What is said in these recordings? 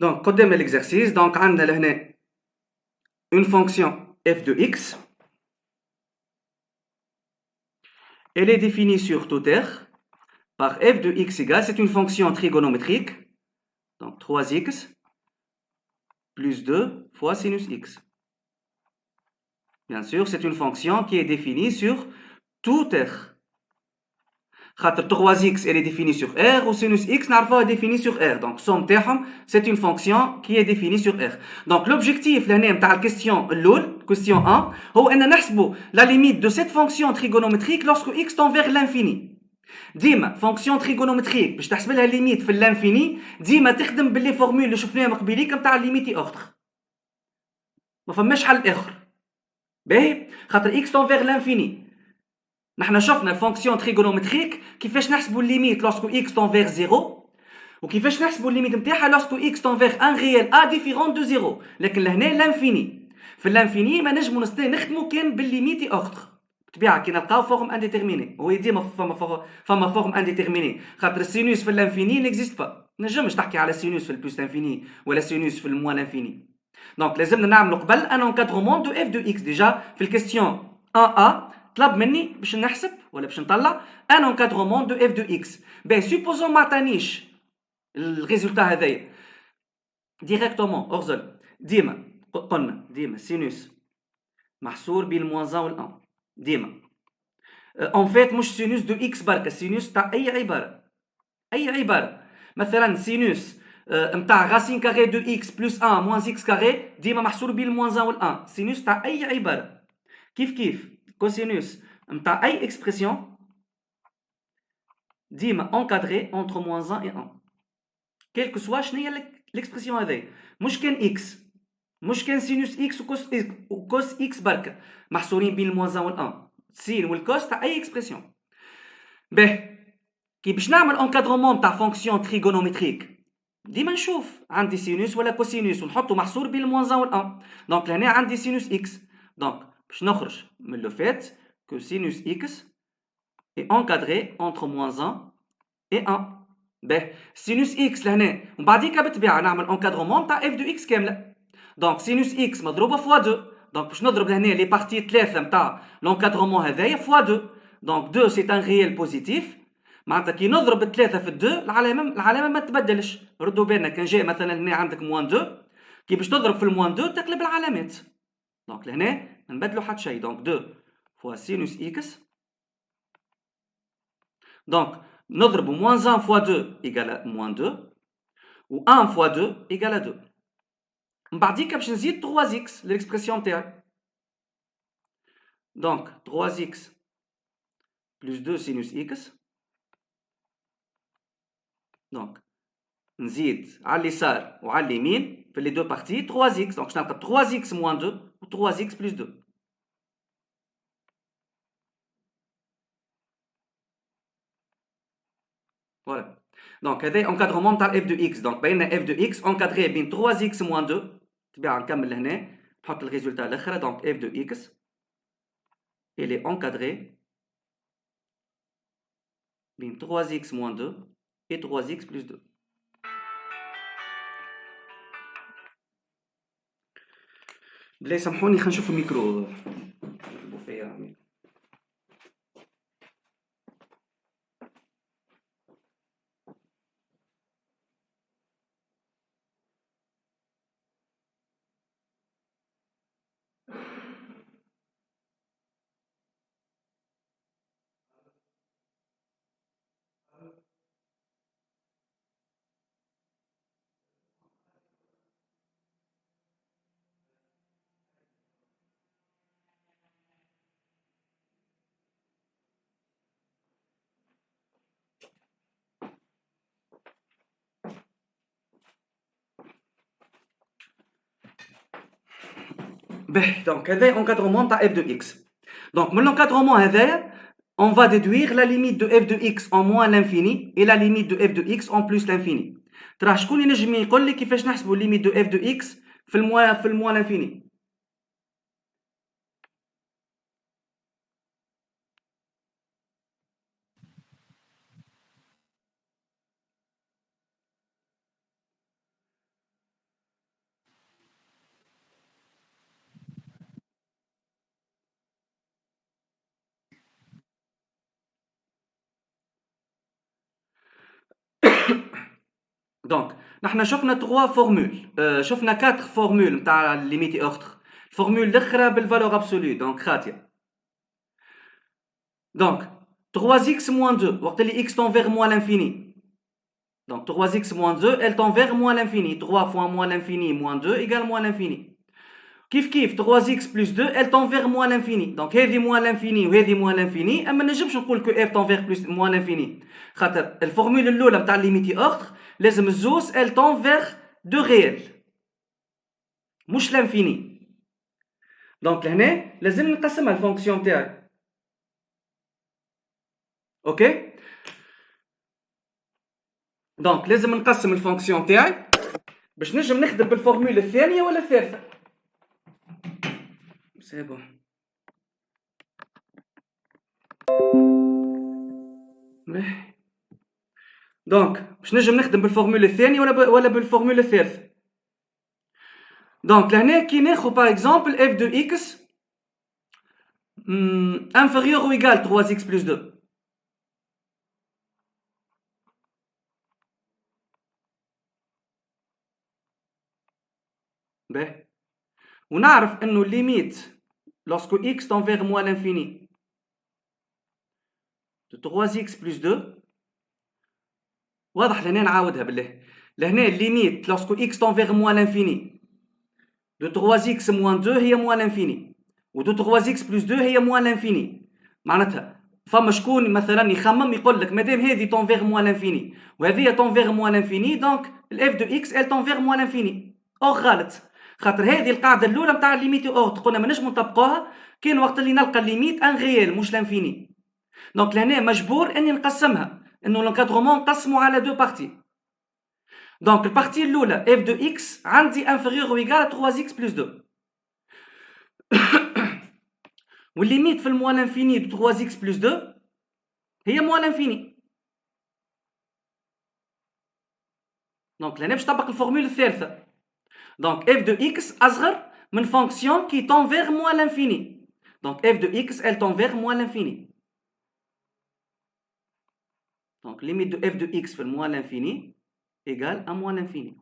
Donc, قدام l'exercice, donc عندنا لهنا une fonction f de x. Elle est définie sur tout R par f de x égale, c'est une fonction trigonométrique, donc 3x plus 2 fois sinus x. Bien sûr, c'est une fonction qui est définie sur tout R. 3x elle est définie sur R ou sinus x نعرفوها définie sur R. Donc somme تاعهم c'est une fonction qui est définie sur R. Donc l'objectif لهنا نتاع الكيستيون الأول question 1 هو أن نحسبوا la limite de cette fonction trigonométrique lorsque x tend vers l'infini. ديما فونكسيون تريغونومتريك باش تحسب لها ليميت في الانفيني ديما تخدم باللي فورمول اللي شفناها قبيليك نتاع ليميتي اوتر. ما فماش حل اخر. باهي خاطر اكس تون فيغ لانفيني. نحنا شفنا الفونكسيون تريغونومتريك كيفاش نحسبوا الليميت لوسكو اكس تون فيغ زيرو وكيفاش نحسبوا الليميت نتاعها لوسكو اكس تون فيغ ان ريال ا ديفيرون دو زيرو. لكن لهنا لانفيني في الانفيني ما نجمو نخدمو كان بالليميتي اوتر. بطبيعه كي نلقاو فورم انديتيرميني هو ديما فما فورم انديتيرميني خاطر السينوس في الانفيني نيكزيست با. نجمش تحكي على سينوس في البلوس انفيني ولا سينوس في الموان انفيني. دونك لازمنا نعملوا قبل ان انكادرومون دو اف دو اكس. ديجا في الكيستيون 1 ا طلب مني باش نحسب ولا باش نطلع ان انكادرومون دو اف دو اكس. بي سوبوزون ما عطانيش الريزولتا هذايا ديريكتومون اغزل. ديما قلنا ديما سينوس محصور بين الموان 1 وال 1 ديما. en fait مش سينوس دو اكس بركه سينوس تاع اي عباره مثلا سينوس نتاع غاسين كاري دو اكس بلس 1 موان اكس كاري ديما محصور بين الموان 1 وال 1. سينوس تاع اي عباره كيف كوسينوس نتاع اي اكسبرسيون ديما انكادري entre moins 1 et 1 كيل كو سوا شنو ليكسبرسيون هذه. مش كان اكس مش كان سينوس اكس وكوس اكس بركه محصورين بين الموان 1 وال 1 سين والكوس تاع اي اكسبرسيون. باهي كي باش نعمل انكادرومون تاع فونكسيون تريغونومتريك ديما نشوف عندي سينوس ولا كوسينوس ونحطو محصور بين الموان 1 وال 1. دونك لهنا عندي سينوس اكس. دونك باش نخرج من لو فيت كو سينوس اكس اي انكادري entre moins 1 et 1. باهي سينوس اكس لهنا ومن بعديكا بالطبيعه نعمل انكادرومون تاع اف دو اكس كامله. دونك سينوس اكس مضروبه فوا 2. دونك باش نضرب لهنا لي بارتي 3 نتاع لونكادرومون هذايا فوا 2. دونك 2 سي ان ريال بوزيتيف معناتها كي نضرب 3 في 2 العلامه ما تبدلش. ردوا بالنا كان جاي مثلا هنا عندك موان 2 كي باش تضرب في الموان 2 تقلب العلامات. دونك لهنا نبدلوا حتى شيء. دونك 2 فوا سينوس اكس. دونك نضرب موان 1 فوا 2 ايكال موان 2 و 1 فوا 2 ايكال 2. من بعديك باش نزيد 3 اكس ليكسبرسيون تاعي. دونك 3 اكس بلس 2 سينوس اكس. دونك نزيد على اليسار وعلى اليمين في لي دو بارتي 3 اكس. دونك نلقى 3 اكس موان 2 و 3 اكس بلس 2. فوالا. دونك هذا انكادرومون تاع اف دو اكس. دونك بينا اف دو اكس انكادري بين 3 اكس موان 2. تبع نكمل لهنا نحط الريزولتا الاخر. دونك اف دو اكس elle est encadrée بين 3x moins 2 et 3x plus 2. بلا سامحوني خلينا نشوف الميكرو بوفيه. Donc, هذا encadrement تاع f de x. Donc, من l'encadrement هذا, on va déduire la limite de f de x en moins l'infini et la limite de f de x en plus l'infini. ترى شكون ينجم يقول لي كيفاش نحسبوا limite de f de x في الموان l'infini؟ دونك نحنا شفنا 3 فورمول شفنا 4 فورمول نتاع ليميتي اوردر. الفورمول الاخرى بالفالور ابسولو دونك خاطيه. دونك 3x moins 2 وقت اللي x tend vers moins l'infini. Donc 3x moins 2 elle tend vers moins l'infini. 3 fois moins l'infini moins 2 égale moins l'infini. كيف 3x plus 2 elle tend vers moins l'infini. Donc هذه moins l'infini وهذه moins l'infini. اما نجمش نقول que f tend vers plus moins l'infini خاطر الفورمول الاولى نتاع ليميتي اوردر لازم الزوز elle tend vers 2 réel مش l'infini. دونك لهنا لازم نقسمها الفونكسيون تاعي. اوكي دونك لازم نقسم الفونكسيون تاعي باش نجم نخدم بالفورمول الثانيه ولا الثالثه. سي بون دونك باش نجم نخدم بالفورمول الثانيه ولا بالفورمول الثالثه. دونك لهنا كي ناخذ باغ اكزومبل f de x inférieur ou égal 3x plus 2. باهي ونعرف انه limite lorsque x tend vers moins l'infini de 3x plus 2 واضح. لهنا نعاودها بالله. لهنا limite lorsque x tend vers moins l'infini de 3x moins 2 هي moins l'infini و de 3x plus 2 هي moins l'infini. معناتها فما شكون مثلا يخمم يقول لك مادام هذه tend vers moins l'infini وهذه tend vers moins l'infini دونك f de x elle tend vers moins l'infini. او غلط خاطر هذه القاعده الاولى نتاع ليميتي اوردر قلنا ما نجمو نطبقوها كاين وقت اللي نلقى الليميت ان غيال مش لانفيني. دونك لهنا مجبور اني نقسمها انه لونكادرومون نقسمو على دو بارتي. دونك البارتي الاولى f de x عندي inférieur ou égal à 3x plus 2 والليميت في الموان لانفيني de 3x plus 2 هي موان لانفيني. دونك لهنا باش نطبق الفورمول الثالثه. Donc f de x أصغر من fonction qui tend vers moins l'infini. Donc f de x elle tend vers moins l'infini. Donc limite de f de x في moins l'infini égale à moins l'infini.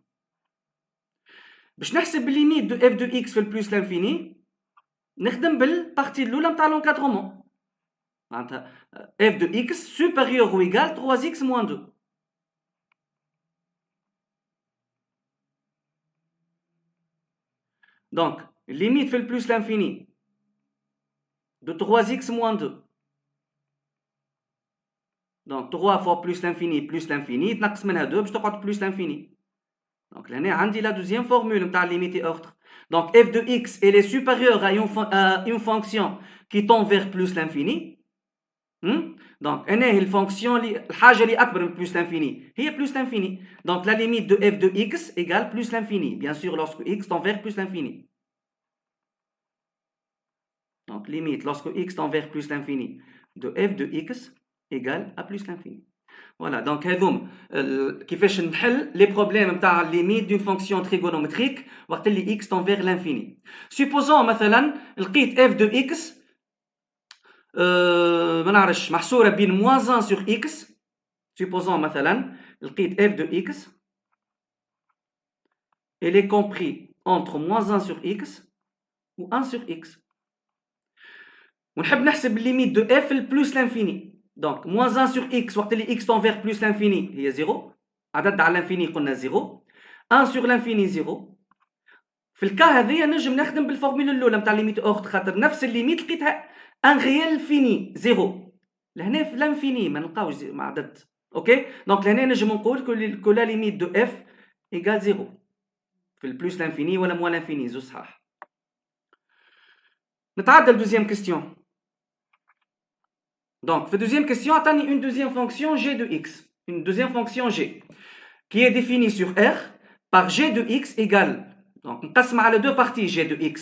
باش نحسب limite de f de x في plus l'infini نخدم بالبارتي الأولى نتاع l'encadrement. معناتها f de x supérieur ou égal 3x moins 2. Donc, limite fait le plus l'infini de 3x moins 2. Donc, 3 fois plus l'infini, تنقص منها 2 باش تقعد plus l'infini. Donc, là, عندي la deuxième formule نتاع limite ordre. Donc, f de x elle est supérieure à une fonction qui tend vers plus l'infini. Donc, هنا هي الفونكسيون الحاجة اللي أكبر من plus l'infini هي plus l'infini. Donc, la limite de f de x égale plus l'infini. Bien sûr, lorsque x tend vers plus l'infini. Donc, limite lorsque x tend vers plus l'infini de f de x égale à plus l'infini. Voilà, donc هذوم كيفاش نحل les problèmes نتاع limite d'une fonction trigonométrique وقت اللي x tend vers l'infini. Supposons مثلا لقيت f de x ما نعرفش محصورة بين moins 1 sur x. Supposons مثلا لقيت f de x elle est compris entre moins 1 sur x ou 1 sur x. ونحب نحسب limite de f plus l'infini. Donc moins 1 sur x وقت اللي x tend vers plus l'infini هي 0 عدد على l'infini قلنا 0 1 sur l'infini 0. في الكا هذيا نجم نخدم بالفورمولا الاولى نتاع ليميت اوردر خاطر نفس الليميت لقيتها ان ريال فيني 0. لهنا في لانفيني ما نلقاوش مع عدد. اوكي دونك لهنا نجم نقول كو لا ليميت دو اف ايغال 0 في البلوس لانفيني ولا موان لانفيني زو صحاح. نتعدى لدوزيام كيستيون. Donc, la deuxième question, attendez une deuxième fonction g de x. Une deuxième fonction g qui est définie sur R par g de x égale. Donc, on passe à deux parties g de x.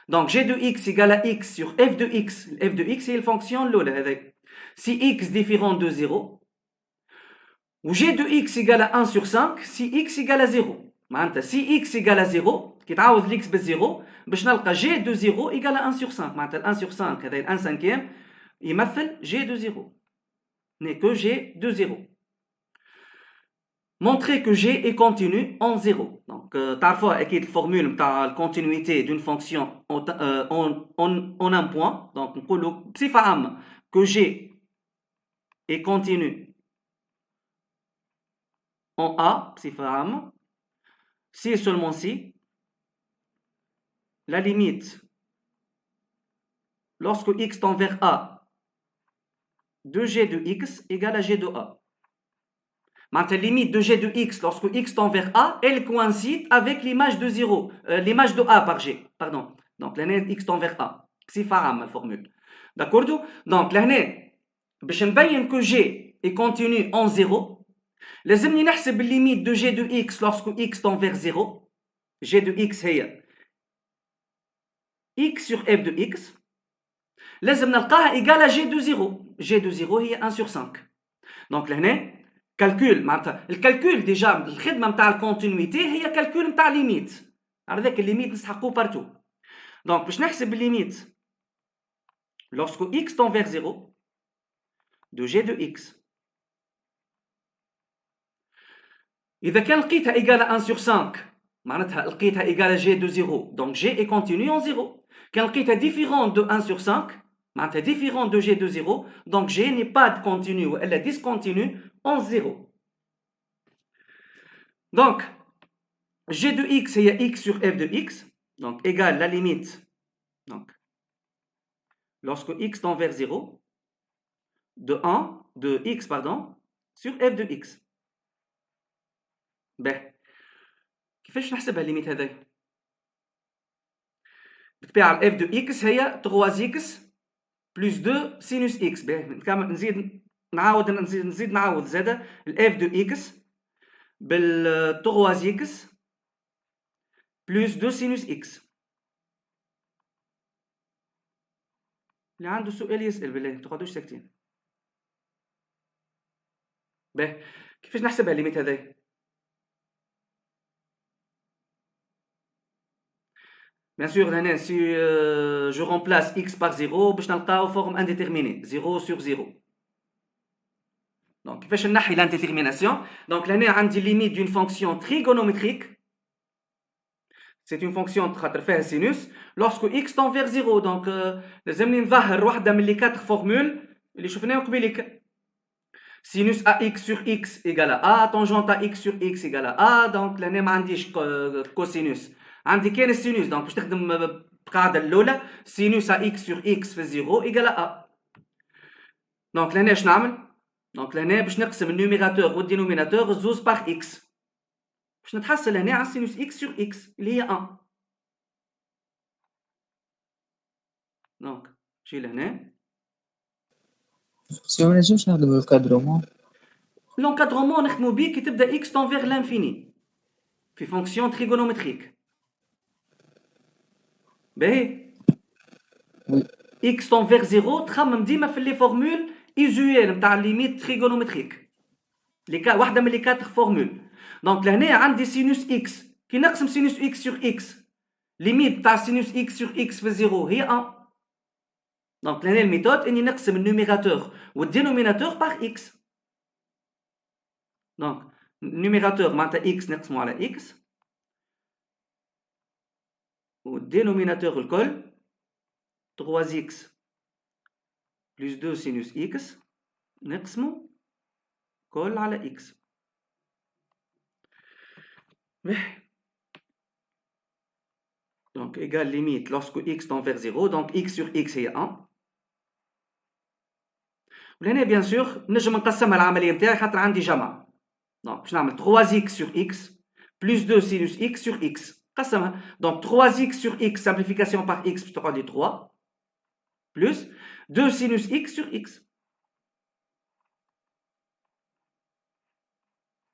Donc, g de x égale à x sur f de x. F de x, c'est une fonction LOL avec. Si x différent de 0. Ou g de x égale à 1 sur 5 si x égale à 0. معناتها si x égale à 0 كي تعوض x بالزيرو باش نلقى g de 0 égale à 1 sur 5. معناتها 1 sur 5 هذا 1 cinquième يمثل g de 0 n'est que g de 0. montrer que G est continu en 0. Donc, parfois, il y a une formule de la continuité d'une fonction en un point. Donc, on peut dire que G est continu en A, si et seulement si la limite, lorsque x tend vers A, de G de x égale à G de A. Maintenant, la limite de G de x lorsque x tend vers A, elle coïncide avec l'image de 0, l'image de A par G, pardon. Donc, là, x tend vers A. C'est la formule. D'accord? Donc, là, باش نبين que G est continu en 0, لازمني نحسب limite de G de x lorsque x tend vers 0. G de x هي x sur f de x. لازم نلقاها égale à G de 0. G de 0 هي 1 sur 5. Donc, là, calcul, le calcul déjà, الخدمة نتاع الكونتينيتي هي calcul نتاع limite. هذاك الليميت نسحقوه partout. Donc, باش نحسب limite lorsque x tend vers 0 de G de x. إذا كان لقيتها égale à 1 sur 5 معناتها لقيتها égale à G de 0, donc G est continu en 0. كان لقيتها différente de 1 sur 5 معناتها différente de G de 0, donc G n'est pas continu ou elle est discontinue en 0. Donc, G de x est x sur f de x, donc égale la limite, donc, lorsque x tend vers 0, de x sur f de x. باهي كيفاش نحسبها الليميت هذايا؟ بالطبيعة f de x هي 3x plus 2 sinus x. باهي نزيد نعاود زاده f de x بال 3x plus 2 sinus x. اللي عنده سؤال يسأل بالله، ما تقعدوش ساكتين. باهي كيفاش نحسبها الليميت هذايا؟ Bien sûr, si je remplace x par 0, باش نلقاو forme indéterminée, 0 sur 0. Donc, كيفاش نحي l'indétermination? Donc, là, عندي limite d'une fonction trigonométrique. C'est une fonction خاطر فيها sinus lorsque x tend vers 0. Donc, لازمني نظهر واحدة من les 4 formules اللي شفناهم قبيلك. Sinus ax sur x égale à a, tangente à x sur x égale à a. Donc, là, ما عنديش cosinus. عندي كاين السينوس. دونك باش تخدم القاعده الاولى سينوس اكس سور اكس في 0 ايكال ا. دونك لهنا اش نعمل؟ دونك لهنا باش نقسم النوميراتور والدينوميناتور زوز باغ اكس باش نتحصل هنا على سينوس اكس سور اكس اللي هي 1. دونك نمشي لهنا. سي ما نجمش نخدمو الكادرومون. لونكادرومون نخدمو بيه كي تبدا اكس تون فيغ لانفيني في فونكسيون تريغونومتريك. باهي x tend vers 0 تخمم ديما في لي فورمول ايزويل نتاع ليميت تريغونومتريك واحده من لي 4 فورمول. دونك لهنا عندي سينوس اكس كي نقسم سينوس اكس سور اكس ليميت تاع سينوس اكس سور اكس في 0 هي 1. دونك لهنا الميثود اني نقسم النوميراتور والدينوميناتور باغ اكس. دونك النوميراتور معناتها اكس نقسمو على اكس والدينوميناتور الكل 3x plus 2 sinus x نقسمو كل على x. Donc égale limite lorsque x tend vers 0, donc x sur x هي 1. ولهنا bien sûr نجم نقسمها العملية نتاعي خاطر عندي جمع. donc باش نعمل 3x sur x plus 2 sinus x sur x. قسمها. donc 3x sur x simplification par x باش تقعد لي 3 plus 2 sinus x sur x.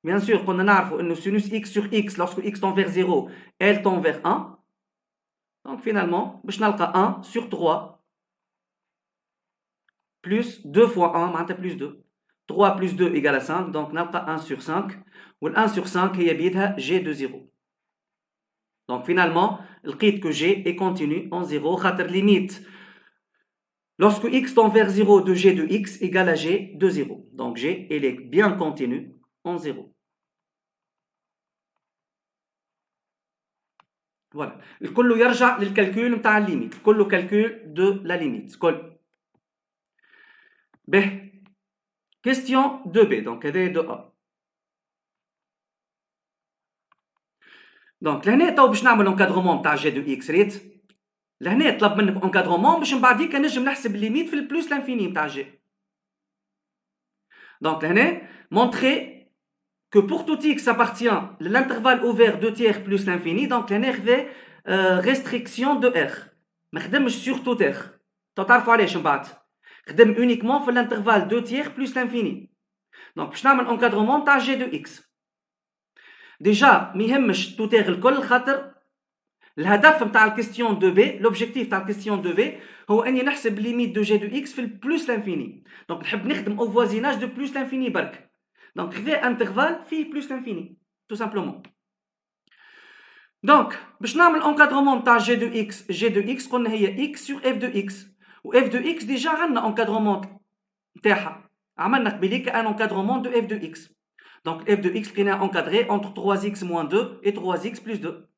Bien sûr, قلنا نعرفوا انه sinus x sur x lorsque x tend vers 0, elle tend vers 1. Donc finalement, باش نلقى 1 sur 3 plus 2 fois 1 معناتها plus 2. 3 plus 2 égale à 5, donc نلقى 1 sur 5 وال 1 sur 5 هي بيدها g de 0. Donc finalement, لقيت que g est continu en 0 خاطر limite lorsque x tend vers 0 de g de x égale à g de 0. Donc g elle est bien continue en 0. فوالا الكل يرجع للكالكول نتاع الليميت كله كالكول دو لا ليميت كل به كيستيون 2 بي دونك هذا 2 ا دونك لهنا تو باش نعمل انكادرومون نتاع جي دو اكس ريت لهنا طلب منك انكادرومون باش من بعديك نجم نحسب الليميت في البلوس لانفيني نتاع جي دونك لهنا montrer que pour tout x appartient à l'intervalle ouvert 2 tiers plus l'infini, donc l'année restriction de R. ما خدمش sur tout R. تعرفوا علاش من بعد. خدم uniquement في l'intervalle 2 tiers plus l'infini. donc باش نعمل encadrement تاع G de X. déjà ما يهمش tout R الكل خاطر الهدف نتاع الكيستيون 2 b l'objectif تاع الكيستيون 2 b هو اني نحسب ليميت دو G de X في البلوس l'infini. donc نحب نخدم au voisinage de plus l'infini برك. donc خذا intervalle فيه plus l'infini tout simplement. donc باش نعمل encadrement تاع G de X قلنا هي X sur F de X و F de X déjà عندنا encadrement نتاعها عملنا قبيليك un encadrement de F de X. donc F de X لقيناه encadré entre 3x moins 2 et 3x plus 2.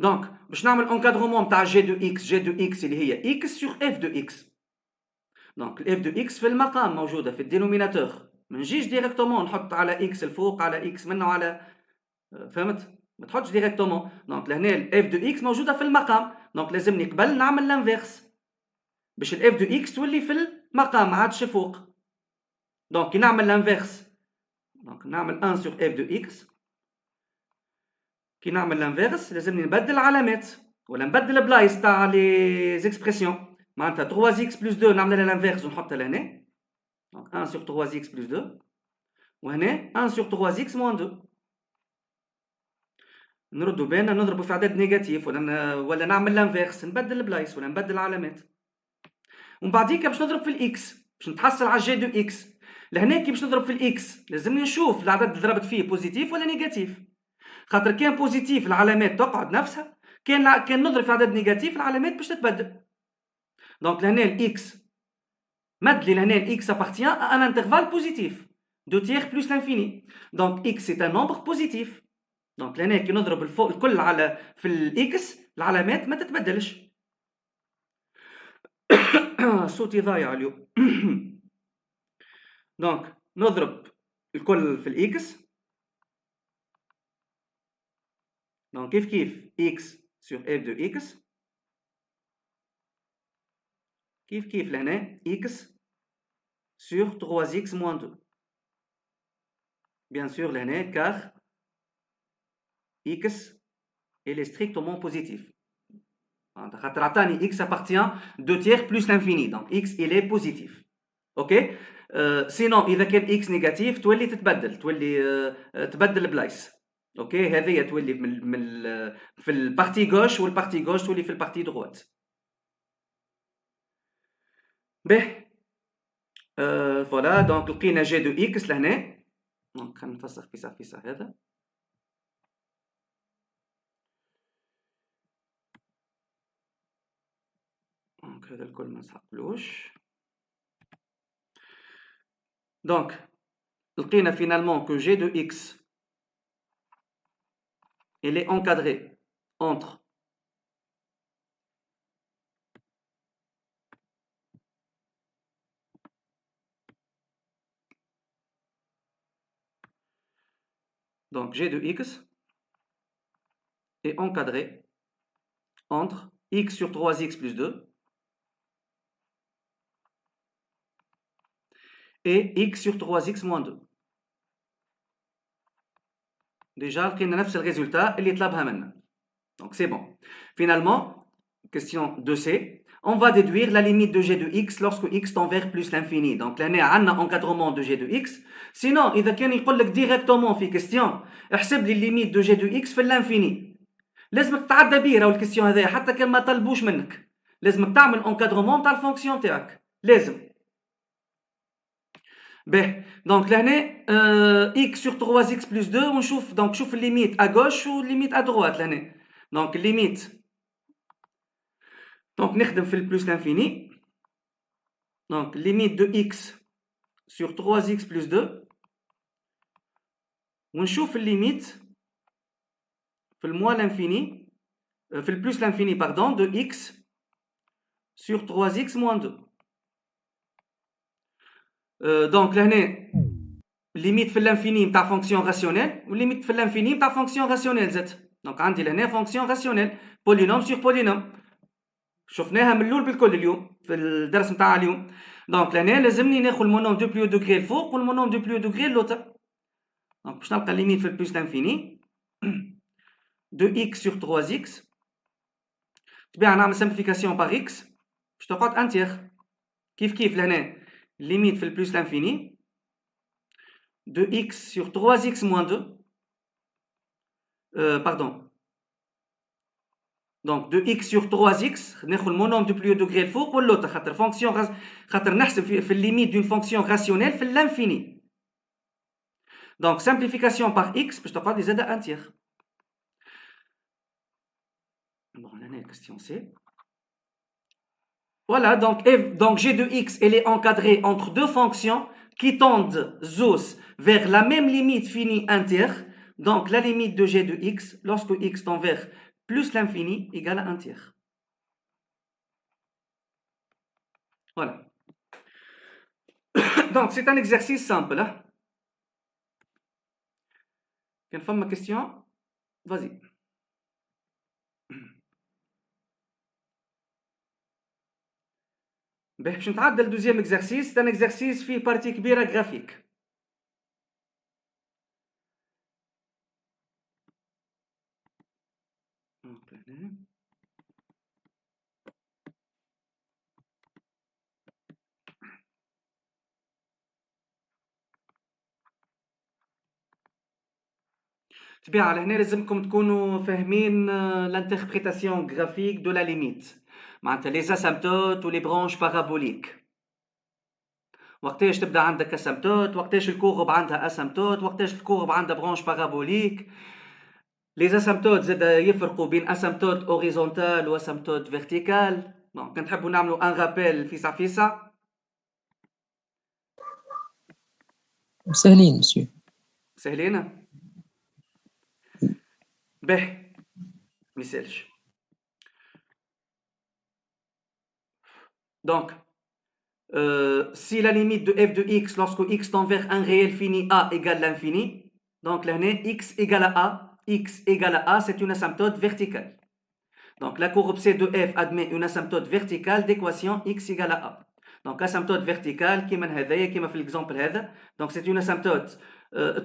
donc باش نعمل encadrement تاع G de X اللي هي X sur F de X. donc F de X في المقام موجودة في الدينوميناتور ما نجيش ديريكتومون نحط على X الفوق على X منه على فهمت ما تحطش ديريكتومون. donc لهنا F de X موجودة في المقام donc لازمني قبل نعمل لانفيرس باش F de X تولي في المقام ما عادش فوق. donc كي نعمل لانفيرس donc نعمل 1 sur F de X كي نعمل لانفيرس لازمني نبدل علامات ولا نبدل بلايص تاع لي زيكسبرسيون معناتها 3x plus 2 نعمل لها لانفيرس ونحطها لهنا donc 1 sur 3x plus 2 وهنا 1 sur 3x moins 2 نردوا بالنا نضربوا في عدد نيجاتيف ولا نعمل لانفيرس نبدل البلايص ولا نبدل علامات ومن بعديك باش نضرب في الاكس باش نتحصل على جي دو اكس. لهنا كي باش نضرب في الاكس لازمني نشوف العدد اللي ضربت فيه بوزيتيف ولا نيجاتيف خاطر كان بوزيتيف العلامات تقعد نفسها كان نضرب في عدد نيجاتيف العلامات باش تتبدل. دونك لهنا الاكس مد لي لهنا الاكس appartient à un intervalle positif 2 tiers plus l'infini donc x c'est un nombre positif. دونك لهنا كي نضرب الفوق الكل على في الاكس العلامات ما تتبدلش. صوتي ضايع اليوم. دونك نضرب الكل في الاكس دونك كيف x sur f de x كيف لهنا x sur 3x moins 2 bien sûr لهنا car x il est strictement positif خاطر عطاني x appartient 2 tiers plus l'infini donc x il est positif. اوكي سينو اذا كان x نيجاتيف تولي تبدل بلايص. اوكي هذه تولي في البارتي غوش والبارتي غوش تولي في البارتي دروات. به فوالا دونك لقينا جي دو اكس لهنا دونك خلينا نفسخ فيسا هذا دونك هذا الكل ما نسحقلوش. دونك لقينا finalement que g de x il est encadré entre donc g de x est encadré entre x sur 3x plus 2 et x sur 3x moins 2. Déjà, on a le résultat اللي طلبها منا. Donc c'est bon. Finalement, question 2c, on va déduire la limite de g de x lorsque x tend vers plus l'infini. Donc là, on a un encadrement de g de x. Sinon, إذا كان يقول لك directement في question احسب لي limite de g de x في l'infini. لازمك تعدى بيه راهو الكيستيون هذايا حتى كان ما طلبوش منك. لازمك تعمل encadrement تاع الفونكسيون تاعك. لازم. به دونك لهنا x sur 3x plus 2 ونشوف دونك شوف الليميت à gauche و الليميت à droite لهنا. دونك الليميت دونك نخدم في البلوس لانفيني Donc, limite de x sur 3x plus 2. ونشوف الليميت في الموان l'infini في le plus l'infini pardon de x sur 3x moins 2. Donc لهنا limite في l'infini نتاع fonction rationnelle و limite في l'infini نتاع fonction rationnelle زاد. Donc عندي لهنا fonction rationnelle polynôme sur polynôme. شفناها من الاول بالكل اليوم في الدرس نتاع اليوم. Donc لهنا لازمني ناخذ المونوم دو بلو دوغري الفوق والمونوم دو بلو دوغري لوتر. Donc باش نلقى limite في le plus l'infini de x sur 3x. تبيع نعمل simplification par x باش تقعد انتيغ كيف لهنا limite في le plus l'infini de x sur 3x moins 2 pardon donc de x sur 3x ناخذ المونوم دو بلو دوغري الفوق واللوتر خاطر فونكسيون خاطر نحسب في الليميت دون فونكسيون راسيونيل في l'infini. Donc simplification par x باش تقعد زاد انتيغ. Bon, la question c'est voilà, donc g de x elle est encadrée entre deux fonctions qui tendent tous vers la même limite finie inter. Donc la limite de g de x lorsque x tend vers plus l'infini égale à 1 tiers. Voilà. Donc c'est un exercice simple. Hein? Une fois ma question, vas-y. باش نتعدى الدوزيام اكزرسيس. c'est un exercice فيه بارتي كبيرة جرافيك. تبيع على هنا لازمكم تكونوا فاهمين l'interprétation graphique de la limite. معناتها les asymptotes و les branches paraboliques. وقتاش تبدا عندك اسامتوت، وقتاش الكورب عندها اسامتوت، وقتاش الكورب عندها برانش بارابوليك. لي اسامتوت زاد يفرقوا بين اسامتوت اوريزونتال واسامتوت فيرتيكال. دونك كنحبوا نعملوا ان رابيل فيسا. سهلين مسيو. سهلين؟ باهي ميسالش. Donc si la limite de f de x lorsque x tend vers un réel fini a égale l'infini, donc là x égale à a, c'est une asymptote verticale. Donc la courbe C de f admet une asymptote verticale d'équation x égale à a. Donc asymptote verticale كيما في l'exemple هذا. Donc c'est une asymptote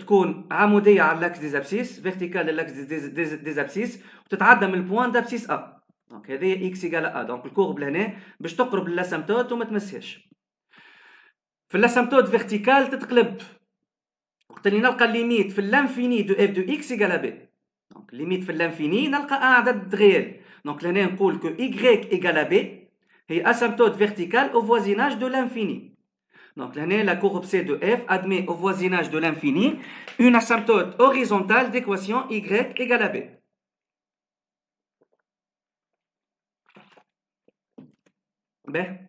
تكون عمودية على l'axe des abscisses, verticale à l'axe des abscisses وتتعدى من البوان d'abscisse a. Donc هذه x égale à a. Donc الكورب لهنا باش تقرب للاسامتوت وما تمسهاش. في الاسامتوت فيرتيكال تتقلب وقت اللي نلقى الليميت في الانفيني دو اف دو اكس ايغال بي. دونك الليميت في الانفيني نلقى ان عدد ريال. دونك لهنا نقول كو y ايغال بي هي اسامتوت فيرتيكال au voisinage de l'infini. Donc لهنا la courbe C de f admet au voisinage de l'infini une asymptote horizontale d'équation y égale à b. Ben.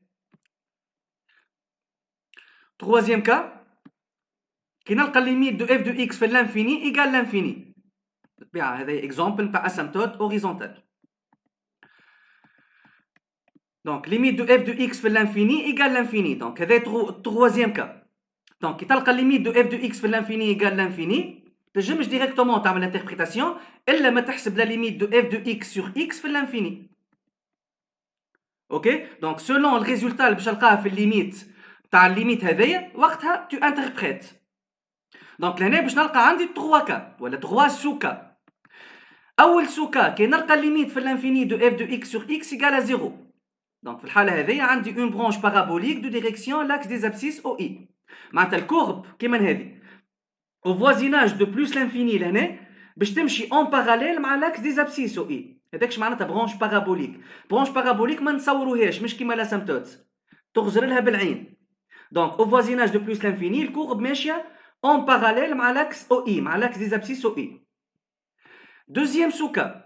Troisième cas, qui n'a la limite de f de x fait l'infini égale l'infini. Bien, c'est exemple par asymptote horizontale. Donc, limite de f de x fait l'infini égale l'infini. Donc, c'est le troisième cas. Donc, qui a la limite de f de x fait l'infini égale l'infini, je vais directement dans l'interprétation, elle me تحسب la limite de f de x sur x fait l'infini. Ok? Donc, selon le résultat, le بشلقاه في limite تاع الليميت هذايا وقتها tu interprètes. دونك لهنا باش نلقى عندي 3 كا ولا 3 سو كا. اول سو كا كي نلقى الليميت في الانفيني دو اف دو اكس سور اكس ايغال 0. دونك في الحاله هذيا عندي اون برانش بارابوليك دو ديريكسيون لاكس دي ابسيس او اي. معناتها الكورب كيما هذه او فوازيناج دو بلوس لانفيني لهنا باش تمشي اون باراليل مع لاكس دي ابسيس او اي. هذاكش معناتها برانش بارابوليك. برانش بارابوليك ما نصوروهاش مش كيما لاسامتوت تغزر لها بالعين. Donc, au voisinage de plus l'infini, le courbe ماشية en parallèle مع l'axe OI, مع l'axe des abscisses OI. Deuxième sous-cas,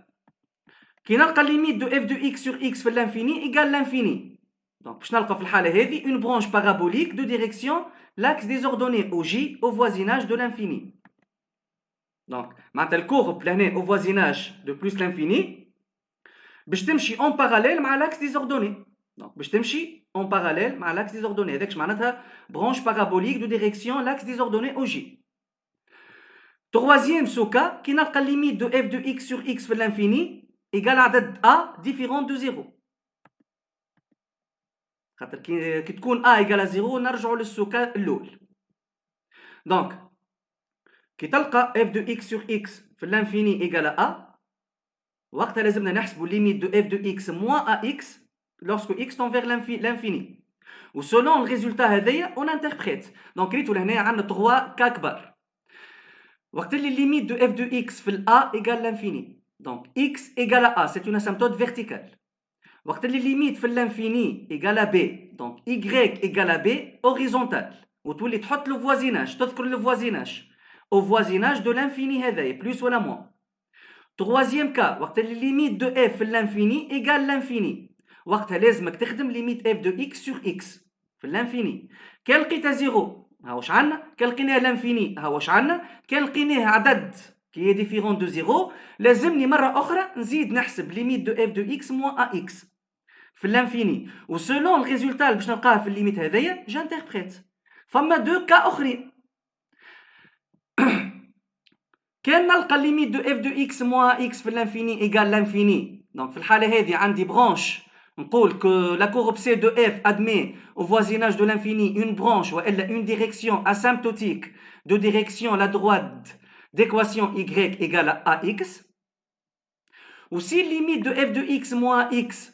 qui n'a la limite de f de x sur x في l'infini égale l'infini. Donc باش نلقى في الحالة هذه une branche parabolique de direction l'axe des ordonnées OJ au voisinage de l'infini. Donc معناتها الكورب لهنا au voisinage de plus l'infini باش تمشي en parallèle مع l'axe des ordonnées. Donc باش تمشي en parallèle مع l'axe des ordonnées. هذاك معناتها branche parabolique de direction l'axe des ordonnées OJ. Troisième cas, qui n'a la limite de f de x sur x في l'infini égale عدد a différent de 0. خاطر كي تكون a égale à 0 نرجعوا للسوكا الاول. Donc كي تلقى f de x sur x في l'infini égale à a وقتها لازمنا نحسبوا limite de f de x moins ax lorsque x tend vers l'infini. و selon le résultat هذايا on interprète. Donc ريتو لهنا عندنا 3 cas كبار. وقت اللي limite de f de x في a égale l'infini. Donc x égale à a, c'est une asymptote verticale. وقت اللي limite في l'infini égale à b. Donc y égale à b horizontale. وتولي تحط le voisinage, تذكر le voisinage. Au voisinage de l'infini هذايا, plus ou moins. Troisième cas, وقت اللي limite de f في l'infini égale l'infini. وقتها لازمك تخدم limite f de x sur x في l'infini. كان لقيتها 0 ها واش عندنا؟ كان لقيناه لانفيني ها واش عندنا؟ كان لقيناه عدد كي ديفيرون دو زيرو لازمني مرة أخرى نزيد نحسب ليميت دو اف دو اكس موان ا اكس في الانفيني وسولون الريزولتا اللي باش نلقاه في الليميت هذايا جانتربريت. فما دو كا أخرين. كان نلقى ليميت دو اف دو اكس موان اكس في الانفيني ايكال لانفيني. دونك في الحالة هذه عندي برانش نقول que la courbe C de f admet au voisinage de l'infini une branche ou une direction asymptotique de direction à la droite d'équation y égale à ax. Ou si limite de f de x moins x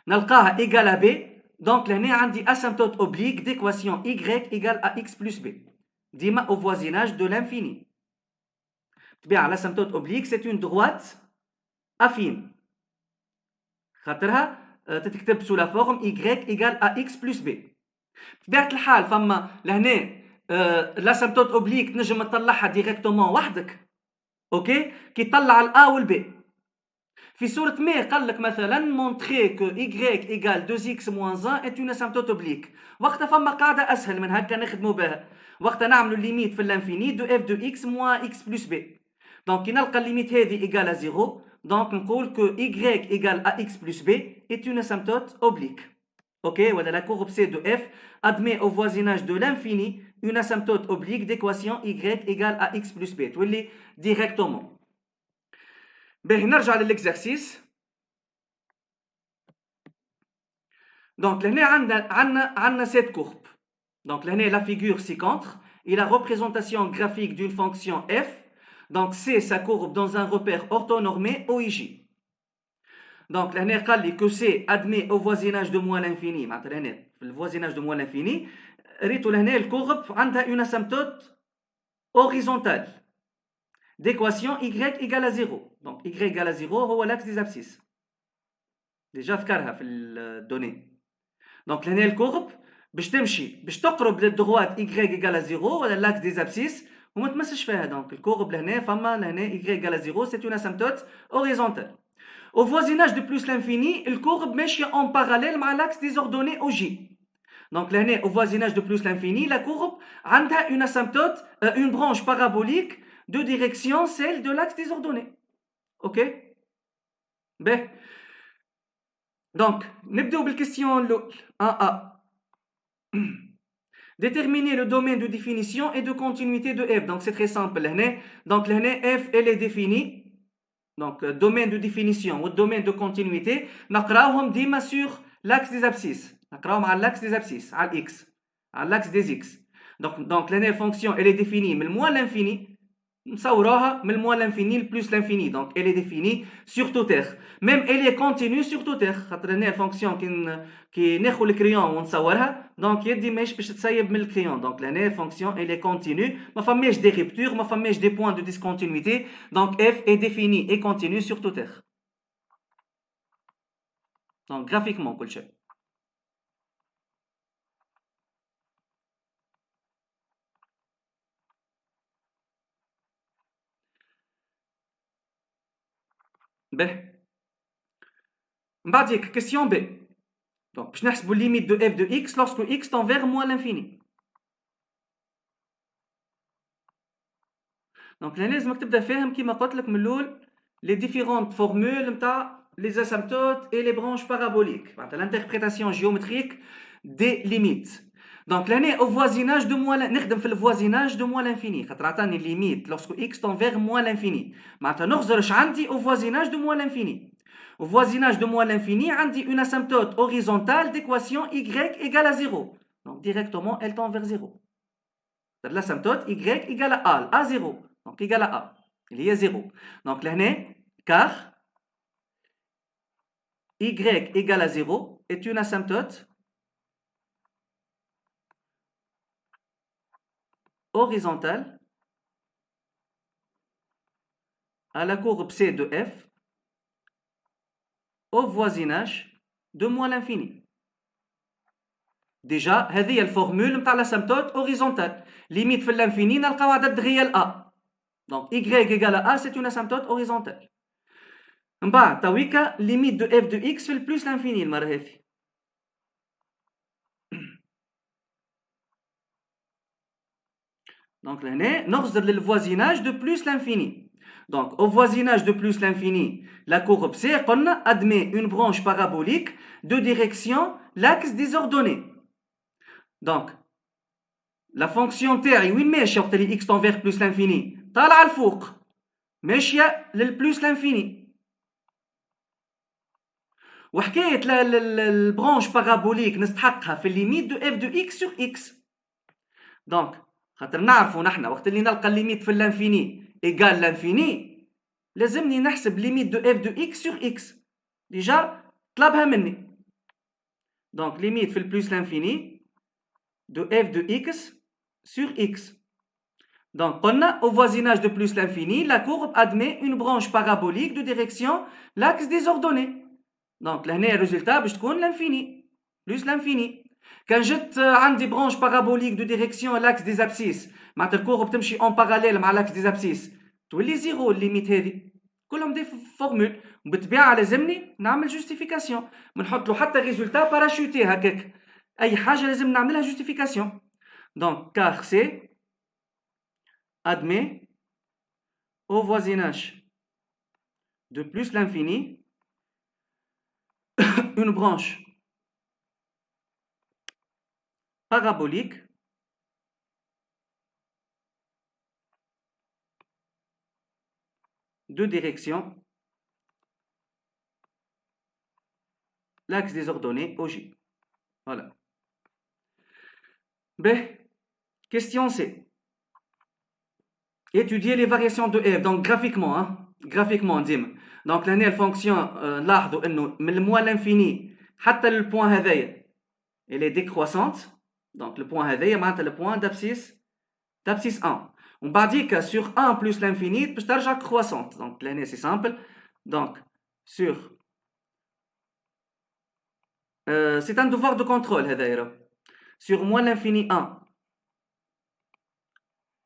نلقاها égale à b, donc là عندي asymptote oblique d'équation y égale à x plus b. ديما au voisinage de l'infini. Bien, l'asymptote oblique c'est une droite affine. خاطرها تتكتب sous la forme y égale à x plus b. بطبيعة الحال فما لهنا لاسيمبتوت اوبليك تنجم تطلعها ديريكتومون وحدك اوكي كي تطلع الا والبي. في صورة ما قال لك مثلا مونتري كو y égale 2x moins 1 est une asymptote oblique. وقتها فما قاعدة اسهل من هكا نخدموا بها. وقتها نعملوا الليميت في الانفيني دو f de x moins x plus b. دونك كي نلقى الليميت هذه égale à 0 donc نقول que y égale à x plus b est une asymptote oblique. Ok, voilà la courbe C de f admet au voisinage de l'infini une asymptote oblique d'équation y égale à x plus b. تولي directement. Ben, نرجع للexercice. Donc لهنا عندنا cette courbe. Donc لهنا la figure ci-contre et la représentation graphique d'une fonction f. Donc c'est sa courbe dans un repère orthonormé OIJ. Donc لهنا قال لي que C admet au voisinage de moins l'infini. معناتها لهنا في الvoisinage de moins l'infini ريتو لهنا الكورب عندها une asymptote horizontale d'équation y égale à 0. Donc y égale à 0 هو l'axe des abscisses. déjà ذكرها في الدوني. Donc لهنا الكورب باش تمشي باش تقرب للدروات y égale à 0 ولا l'axe des abscisses وما تمسش فيها. donc الكورب لهنا فما لهنا y égale à 0 c'est une asymptote horizontale. Au voisinage de plus l'infini, le courbe ماشية en parallèle مع l'axe des ordonnées OJ. Donc là, au voisinage de plus l'infini, la courbe a une asymptote, une branche parabolique de direction celle de l'axe des ordonnées. Ok? Ben. Donc, نبدأ بالquestion 1A. Déterminer le domaine de définition et de continuité de f. Donc c'est très simple. Donc là, f elle est définie. Donc domaine de définition ou domaine de continuité نقراوهم ديما sur l'axe des abscisses. نقراوهم على l'axe des abscisses على x على l'axe des x. donc la fonction elle est définie من moins l'infini نصوروها من moins l'infini plus l'infini. donc elle est définie sur toute r. même elle est continue sur toute r. خاطر هنا الفونكسيون كي ناخذ الكريون ونصورها donc يدي ماهيش باش تسيب من الكريون. donc هنا الفونكسيون elle est continue ما فماش des ruptures ما فماش des points de discontinuité. donc f est définie et continue sur toute r. donc graphiquement كل شيء. B. بعديك question B. Donc, باش نحسبوا limite de f de x lorsque x tend vers moins l'infini. Donc, là لازمك تبدا فاهم كيما قلت لك من الأول les différentes formules نتاع les asymptotes et les branches paraboliques. L'interprétation géométrique des limites. Donc, l'année au voisinage de moins l'infini. في voisinage de moins l'infini. خاطر عطاني limite lorsque x tend vers moins l'infini. معناتها نخزر اش عندي au voisinage de moins l'infini. Au voisinage de moins l'infini, on dit une asymptote horizontale d'équation y égale à 0. Donc directement, elle tend vers 0. L'asymptote y égale à 0. Donc égale à a. Il y a 0. Donc là, car y égale à 0 est une asymptote horizontale à la courbe C de f au voisinage de moins l'infini. Déjà, هذه الفورمول نتاع l'asymptote horizontale. Limite في l'infini نلقاو عدد réel a. Donc y égale à a, c'est une asymptote horizontale. من بعد تويكا limite de f de x في البلوس l'infini المرة هذه. Donc لهنا نغزر للvoisinage de plus l'infini. Donc, au voisinage de plus l'infini, la courbe C admet une branche parabolique de direction l'axe des ordonnées. Donc, la fonction t وين ماشيه وقت اللي x tend vers plus l'infini طالعه لفوق ماشيه للبلوس l'infini. وحكايه البرانش بارابوليك نستحقها في الليميت دو f de x sur x. Donc, خاطر نعرفوا نحن وقت اللي نلقى الليميت في الانفيني égal l'infini لازمني نحسب limite de f de x sur x. Déjà طلبها مني. Donc limite في البلوس l'infini de f de x sur x. Donc قلنا au voisinage de plus l'infini la courbe admet une branche parabolique de direction l'axe des ordonnées. Donc لهنا الريزلtat باش تكون l'infini plus l'infini. كان جت عندي برانش بارابوليك دو ديريكسيون لاكس دي زابسيس معناتها الكورب تمشي اون باراليل مع لاكس دي زابسيس تولي زيرو الليميت هذه. كلهم دي فورمول وبالطبيعه لازمني نعمل جوستيفيكاسيون ما نحط له حتى ريزولتا باراشوتي هكاك. اي حاجه لازم نعملها جوستيفيكاسيون. دونك كار سي admet au voisinage de plus l'infini une branche parabolique de direction l'axe des ordonnées au J. Voilà. B. Question C. Étudier les variations de f. Donc graphiquement, graphiquement ديما. Donc là الفونكسيون نلاحظوا انه من الموان l'infini حتى للبوان هذايا elle est décroissante. Donc le point هذايا معناتها le point d'abscisse 1. On va dire que sur 1 plus l'infini باش ترجع croissante. Donc là c'est simple. Donc sur c'est un devoir de contrôle هذايا. Sur moins l'infini 1.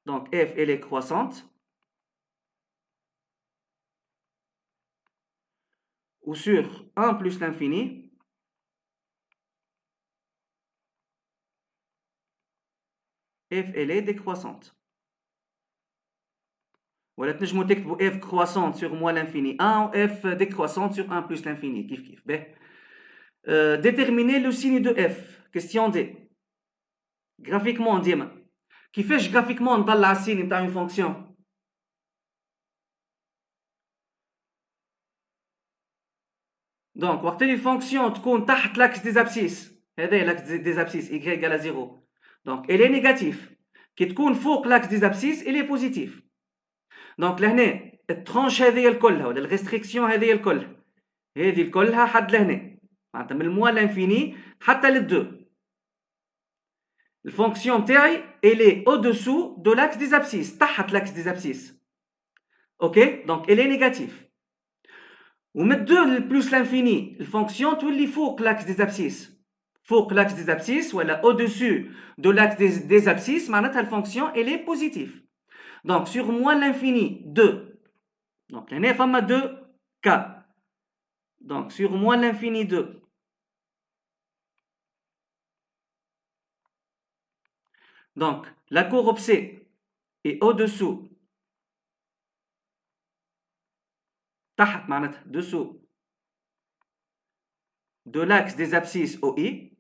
Donc f elle est croissante. Ou sur 1 plus l'infini f elle est décroissante. ولا تنجموا تكتبوا f croissante sur moins l'infini 1 ou f décroissante sur 1 plus l'infini كيف كيف. Déterminer le signe de f. Question D. Graphiquement ديما كيفاش graphiquement نطلع السين نتاع une fonction. Donc وقت اللي الفونكسيون تكون تحت l'axe des abscisses هذا l'axe des abscisses y égale à 0. Donc elle est négative. كي تكون فوق l'axe des abscisses elle est positive. Donc لهنا الترانش هذه الكلها ولا الريستريكسيون هذه الكل هذه الكلها حد لهنا معناتها من الموان l'infini حتى للدو. الفونكسيون تاعي elle est au-dessous de l'axe des abscisses تحت l'axe des abscisses. OK donc elle est négative. ومن الدو للبلوس l'infini الفونكسيون تولي فوق l'axe des abscisses. فوق l'axe des abscisses ولا au-dessus de l'axe des abscisses معناتها الفونكسيون elle est positive. Donc sur moins l'infini 2. Donc là فما 2 cas. Donc sur moins l'infini 2 Donc, la courbe C est au-dessous, تحت معناتها dessous de l'axe des abscisses OI.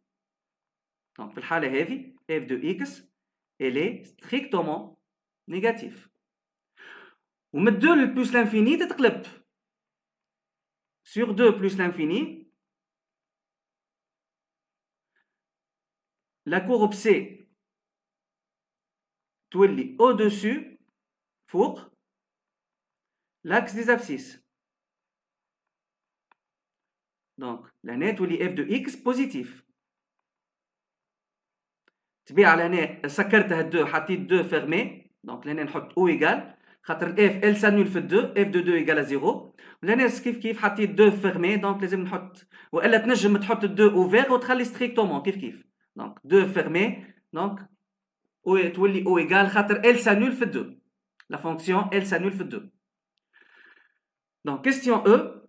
Donc, في الحالة هذه f de x elle est strictement négative. ومن 2 plus l'infini تتقلب. Sur 2 plus l'infini, la courbe C تولي au-dessus فوق l'axe des abscisses. Donc, لهنا تولي f de x positif. تبيع لهنا سكرتها 2 حطيت 2 fermé. Donc لهنا نحط o égale خاطر f elle s'annule في 2 f de 2 égale à 0. ولهنا كيف حطيت 2 fermé donc لازم نحط والا تنجم تحط 2 ouvert وتخلي strictement كيف. Donc 2 fermé donc تولي o égale خاطر elle s'annule في 2. La fonction elle s'annule في 2. Donc question E.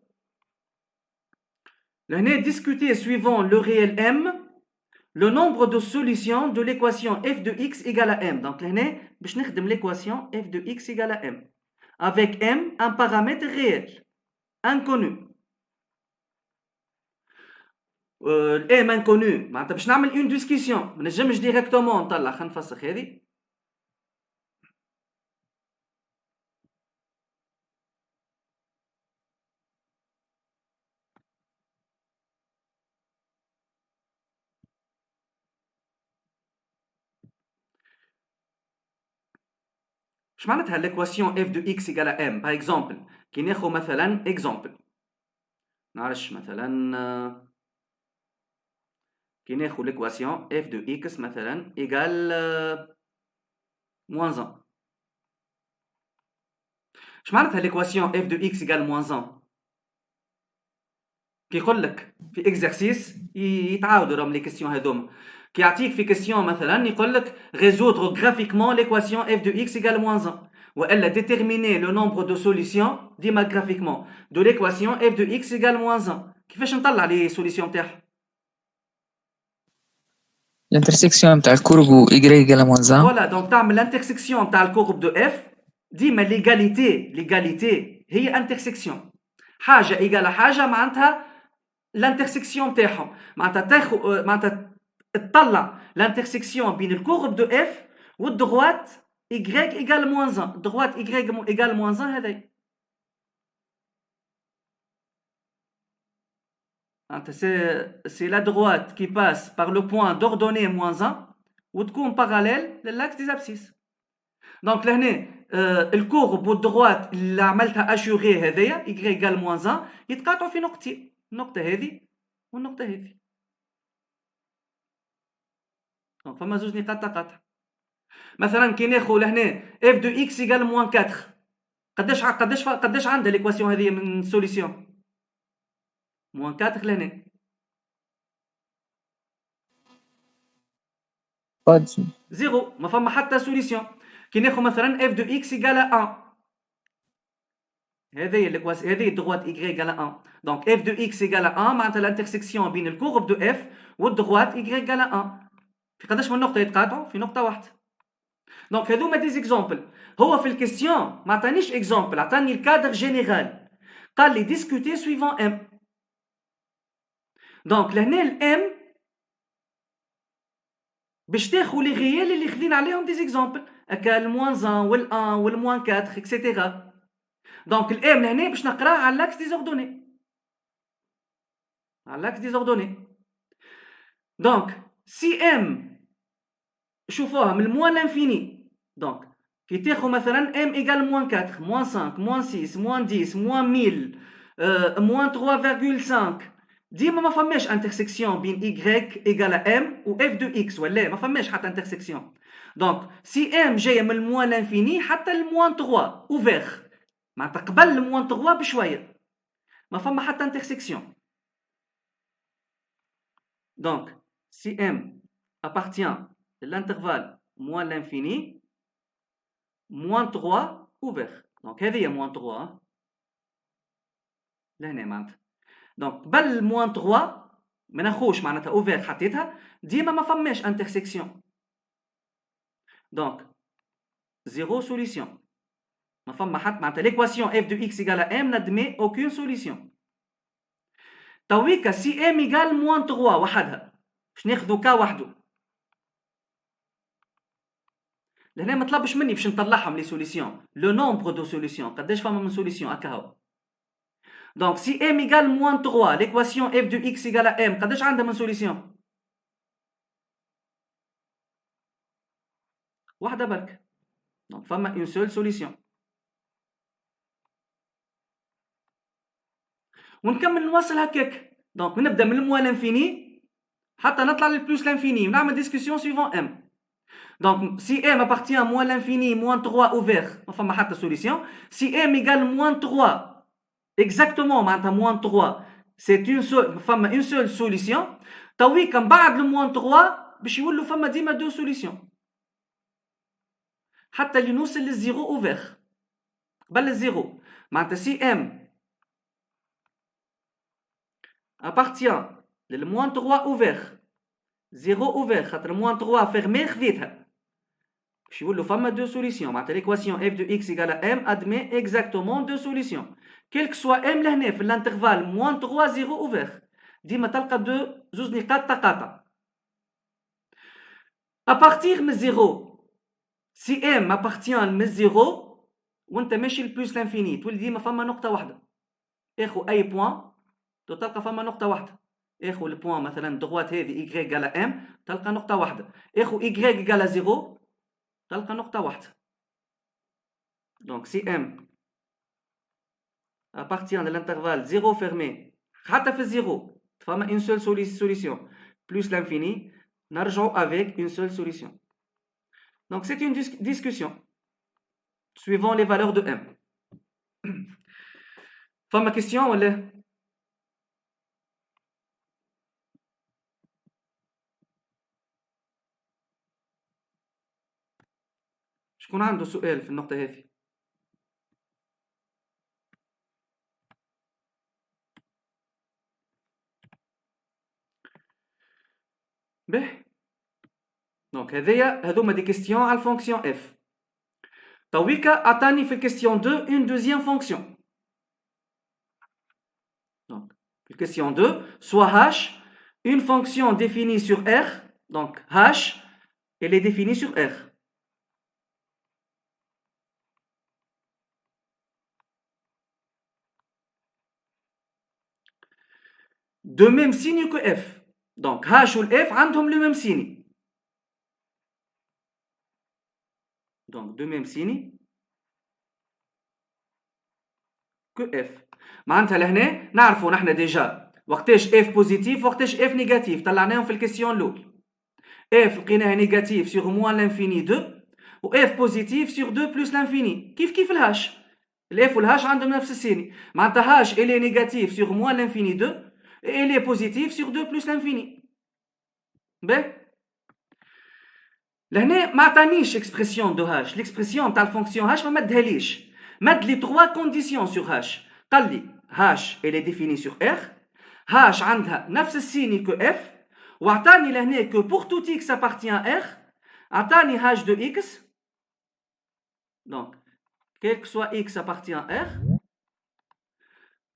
لهنا discuter suivant le réel m le nombre de solutions de l'équation f de x égale à m. Donc لهنا باش نخدم l'équation f de x égale à m avec m un paramètre réel inconnu. m inconnu معناتها باش نعمل une discussion ما نجمش ديريكتومون نطلع. خلينا نفسخ هذه. اش معناتها l'équation f de x égale à m. Par exemple كي ناخذ مثلا exemple نعرفش مثلا كي ناخذ l'équation f de x مثلا égale moins 1. اش معناتها l'équation f de x égale moins 1. كي يقول لك في exercice يتعاودوا راهم لي كيسيون هذوما. كي يعطيك في كيسيون مثلا يقول لك résoudre graphiquement l'équation f de x égale moins 1 والا déterminer le nombre de solutions ديما graphiquement de l'équation f de x égale moins 1. كيفاش نطلع لي سوليسيون تاعها؟ الانترسيكسيون نتاع الكورب و y égale à moins 1. فوالا دونك تعمل الانترسيكسيون نتاع الكورب دو f. ديما ليغاليتي هي انترسيكسيون. حاجه ايجال حاجه معناتها الانترسيكسيون تاعهم معناتها تاخذ معناتها تطلع الانترسيكسيون بين الكورب دو f والدروات y égale moins 1. droite y égale moins 1 هذا c'est la droite qui passe par le point d'ordonnée moins 1 وتكون parallèle للاكس des abscisses. donc لهنا الكورب والدروات اللي عملتها اشوري هذيا y égale moins 1 يتقاطعوا في نقطتين. النقطة هذه والنقطة هذه. donc فما زوج نقاط تقاطع. مثلا كي ناخذ لهنا f de x égale moins 4 قداش عندها ليكواسيون هذه من سوليسيون؟ moins 4 لهنا. زيرو ما فما حتى سوليسيون. كي ناخذ مثلا f de x égale à 1 هذه ليكواسيون هذه droite y égale à 1. donc f de x égale à 1 معناتها الانترسيكسيون بين الكورب دو f والدروات y égale à 1 في قداش من نقطة يتقاطعوا؟ في نقطة واحدة. دونك هذوما دي زيكزامبل. هو في الكيستيون ما عطانيش اكزامبل عطاني الكادر جينيرال قال لي ديسكوتي سويفون ام. دونك لهنا الام باش تاخذ لي غيال اللي خذينا عليهم دي زيكزامبل هكا الموان 1 وال1 والموان 4 اكسيتيرا. دونك الام لهنا باش نقراه على لاكس ديزوردوني على لاكس ديزوردوني. دونك سي ام شوفوها من الموان لانفيني. دونك كي تاخذ مثلا ام ايغال موان 4 موان 5 موان 6 موان 10 موان 1000 موان 3.5 ديما ما فماش انترسيكسيون بين y ايغال ام و f de x ولا ما فماش حتى انترسيكسيون. دونك سي ام جايه من الموان لانفيني حتى الموان 3 اوفير معناتها قبل الموان 3 بشويه ما فما حتى انترسيكسيون. دونك سي ام appartient de l'intervalle moins l'infini moins 3 ouvert. donc هذه هي moins 3 لهنا معناتها. دونك قبل moins 3 ما ناخوش معناتها ouvert حطيتها ديما ما فماش انترسيكسيون. Donc, zéro solution. L'équation f de x égale à m n'admet aucune solution. Si m égale moins 3 وحدها باش ناخذ كا وحده. لهنا ما طلبش مني باش نطلعهم لي سوليسيون. لو نومبر دو سوليسيون قداش فما من سوليسيون هكا هو. Donc si m égale moins 3, l'équation f de x égale à m قداش عندها من سوليسيون؟ واحدة برك. Donc فما une seule solution. ونكمل نواصل هكاك. Donc نبدا من الموان لانفيني حتى نطلع للبلوس لانفيني ونعمل ديسكسيون suivant m. Donc si m appartient à moins l'infini, moins 3 ouvert, enfin ما حتى solution. Si m égale moins 3, exactement معناتها moins 3, c'est une seule solution. تويك من بعد le moins 3 باش يولوا فما ديما deux solutions. حتى اللي نوصل للزيرو اوفير قبل الزيرو معناتها سي ام appartient لل moins 3 اوفير زيرو اوفير خاطر moins 3 فيرمي خذيتها باش يولوا فما دو سوليسيون معناتها ليكواسيون اف دو اكس ايكال ام ادمي اكزاكتومون دو سوليسيون كيلك سوا ام لهنا في الانترفال moins 3 زيرو اوفير ديما تلقى زوز نقاط تقاطع ابارتيغ من زيرو. Si m appartient من الزيرو وانت ماشي لبلوس لانفيني تولي ديما فما نقطة واحدة. اخو اي بوان تلقى فما نقطة واحدة. اخو البوان مثلا دغوات هذه y على ام تلقى نقطة واحدة. اخو y على زيرو تلقى نقطة واحدة. Donc si m appartient de l'intervalle 0 fermé حتى في الزيرو فما une seule solution plus l'infini نرجعوا avec une seule solution. Donc c'est une discussion suivant les valeurs de m. فما question ولا؟ شكون عنده سؤال في النقطة هذه؟ به دونك هذوما دي كيستيون على الفونكسيون اف. تويكا عطاني في الكيستيون 2 اون دوزيام فونكسيون. دونك في الكيستيون 2 سوا h une fonction définie sur R. Donc h elle est définie sur R. De même signe que f. Donc h ou f عندهم le même signe. Donc de même signe que f. معناتها لهنا نعرفوا نحن ديجا وقتاش f بوزيتيف وقتاش f نيجاتيف طلعناهم في الكيستيون الاولى. f لقيناها نيجاتيف sur moins l'infini 2 و f بوزيتيف sur 2 plus l'infini كيف الهاش. الاف والهاش عندهم نفس السيني معناتها هاش elle est négative sur moins l'infini 2 et elle est positive sur 2 plus l'infini. باهي لهنا ما عطانيش اكسبرسيون دو هاش. ليكسبرسيون تاع الفونكسيون هاش ما مدهاليش. مد لي 3 كونديسيون سور هاش. قال لي هاش elle est définie sur R. هاش عندها نفس السيني كو اف وعطاني لهنا كو pour tout x appartient à R عطاني h de x. Donc quel que soit x appartient à R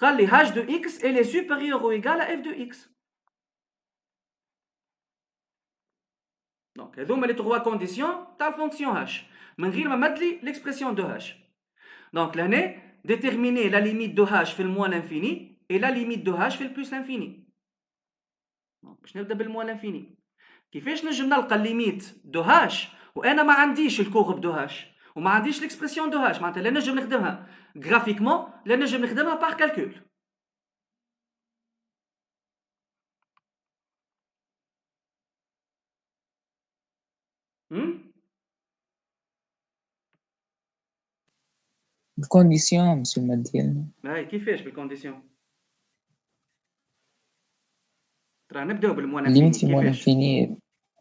قال لي h de x elle est supérieure ou égale à f de x. Donc هذوما les 3 conditions تاع الفونكسيون h من غير ما مدلي l'expression de h. Donc لهنا déterminer la limite de h في le moins l'infini et la limite de h في le plus l'infini. Donc باش نبدا بالموان l'infini. كيفاش نجم نلقى الليميت دو هاش وانا ما عنديش الكورب دو هاش وما عنديش ليكسبرسيون دو هاش معناتها لا نجم نخدمها غرافيكمون لا نجم نخدمها بار كالكول. الكونديسيون مسيو ديالنا. هاي كيفاش بالكونديسيون؟ ترى نبداو بالموان الليميت في موان انفيني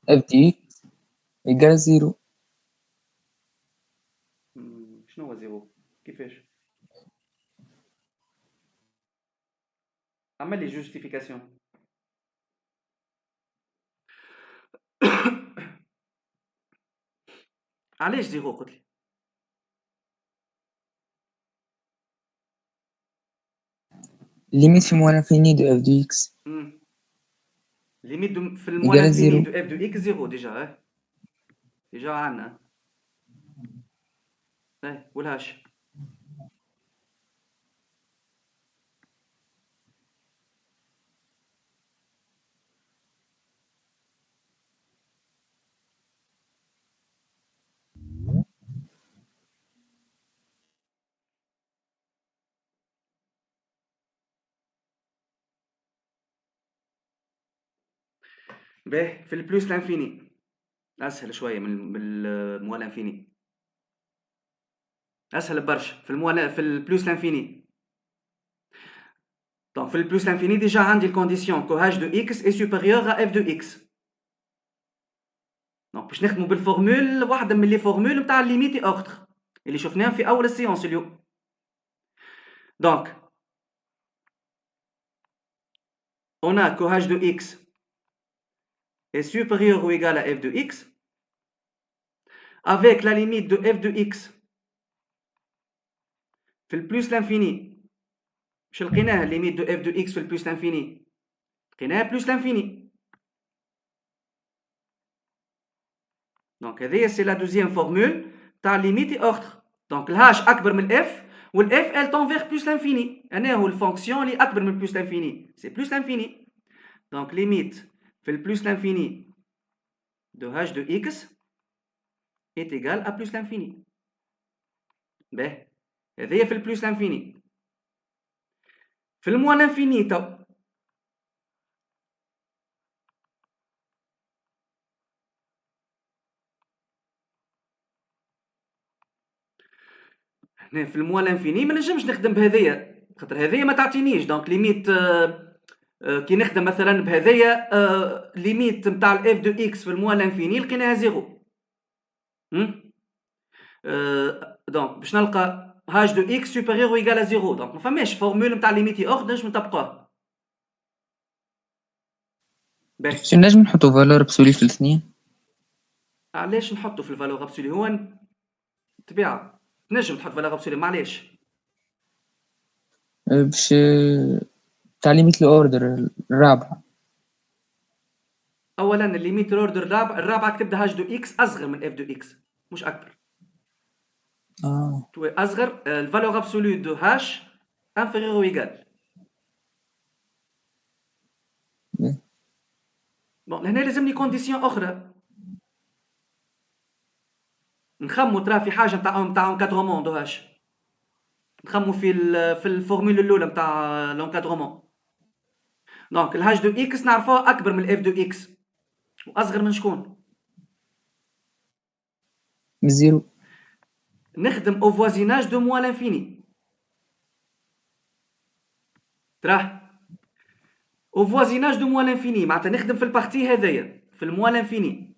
اف دي اكس ايكال زيرو. شنو هو زيرو؟ كيفاش؟ عمل لي جوستيفيكاسيون. علاش زيرو قلت لي؟ ليميت في موال انفيني دو اف دو اكس ليميت في الموال إيجال انفيني زيرو. دو اف دو اكس زيرو ديجا. ديجا عندنا. والهاش. باهي في البلوس لانفيني اسهل شويه من الموال انفيني، اسهل برشا في البلوس لانفيني. دونك في البلوس لانفيني ديجا عندي الكونديسيون كو h دو x est supérieur à f دو x. دونك باش نخدمو بالفورمول واحده من لي فورمول نتاع الليميت اي اوردر اللي شفناهم في اول السيونس اليوم. دونك on a que h de x est supérieur ou égal à f de x avec la limite de f de x في البلوس لانفيني. واش لقيناه ليميت دو f de x في البلوس لانفيني؟ لقيناها بلوس لانفيني. دونك هذه سي لا دوزيام فورمول تاع ليميت اي اوردر. دونك الهاش اكبر من اف والاف ال تون فيغ بلوس لانفيني. انا هو الفونكسيون اللي اكبر من بلوس لانفيني سي بلوس لانفيني. دونك ليميت في البلوس لانفيني de h de x est égal à plus l'infini. باهي هذه في البلوس لانفيني. في الموال لانفيني تو هنا في الموال لانفيني ما نجمش نخدم بهذيا خاطر هذيا ما تعطينيش. دونك ليميت كي نخدم مثلا بهذيا ليميت نتاع الاف دو اكس في الموال لانفيني لقيناها زيرو. دونك باش نلقى h de x supérieur ou égal à 0. دونك ما فماش فورمول نتاع ليميتي اوردر نجم نطبقوها. باهي شو نجم نحطو فالور ابسولي في الاثنين؟ علاش نحطو في الفالور ابسولي؟ هو طبيعة تنجم تحط فالور ابسولي معليش باش تاع ليميت الاوردر الرابعة. اولا الليميت الاوردر الرابعة تبدا h de x اصغر من f de x مش اكبر. اصغر الفالور ابسولي دو h inférieur ou égal. بون هنا لازمني كونديسيون اخرى نخمو ترى في حاجه نتاع انكادرومون دو هاش. نخمو في الفورمول الاولى نتاع لونكادرومون. دونك الهاش دو اكس نعرفوها اكبر من الاف دو اكس واصغر من شكون؟ من زيرو. نخدم او فوازيناج دو موال انفيني. تراه او فوازيناج دو موال انفيني معناتها نخدم في البارتي هذايا في الموال انفيني.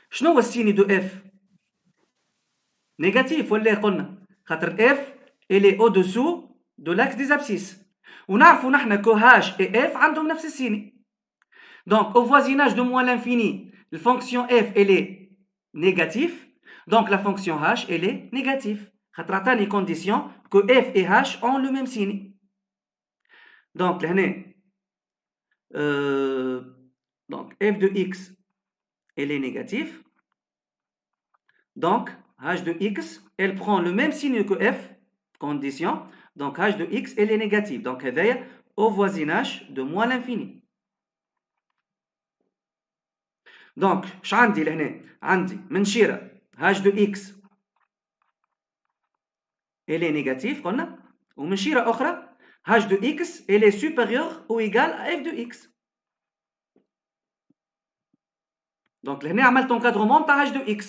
شنو هو السيني دو اف؟ نيجاتيف ولا قلنا خاطر اف الي او دوسو دو لاكس دي زابسيس ونعرفوا نحنا كو هاش اي اف عندهم نفس السيني. دونك au voisinage de moins l'infini la fonction f elle est négative donc la fonction h elle est négative خاطر عطاني condition que f et h ont le même signe. donc لهنا donc f de x elle est négative donc h de x elle prend le même signe que f condition donc h de x elle est négative donc هذايا au voisinage de moins l'infini. دونك اش عندي لهنا؟ عندي منشيره h de x elle est négative قلنا ومنشيره اخرى h de x elle est supérieure ou égale à f de x. دونك لهنا عملت انكادرومون تاع h de x.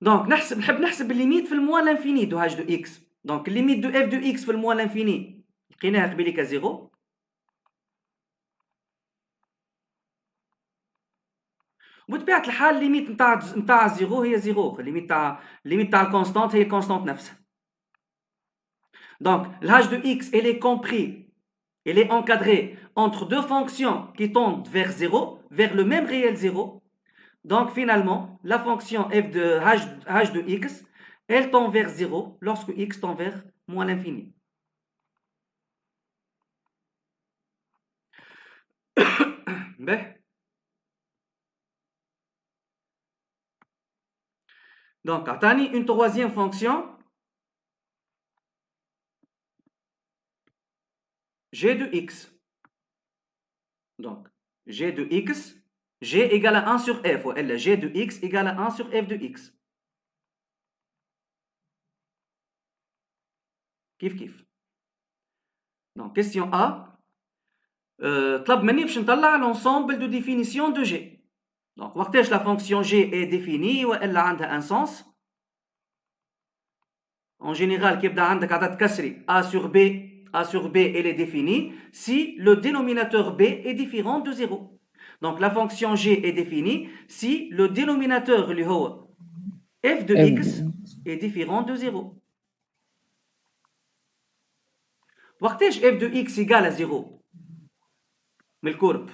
دونك نحب نحسب الليميت في الموال انفيني دو h de x. دونك الليميت دو f de x في الموال انفيني لقيناها قبيليك زيرو. وبطبيعة الحال الليميت نتاع زيرو هي زيرو. الليميت تاع الكونستانت هي الكونستانت نفسها. Donc l'h de x elle est compris, elle est encadrée entre deux fonctions qui tendent vers 0, vers le même réel 0. Donc finalement, la fonction f de h de x, elle tend vers 0 lorsque x tend vers moins l'infini. Donc, attani une troisième fonction, g de x. Donc, g de x, g égale à 1 sur f, ou elle, g de x égale à 1 sur f de x. Kif kif. Donc, question A. طلب مني باش نطلع l'ensemble de définition de g. Donc, وقتاش la fonction g est définie وإلا عندها un sens. En général, كي يبدا عندك عدد كسري a sur b elle est définie si le dénominateur b est différent de 0. Donc la fonction g est définie si le dénominateur اللي هو f de x est différent de 0. وقتاش f de x égale à 0 من الكورب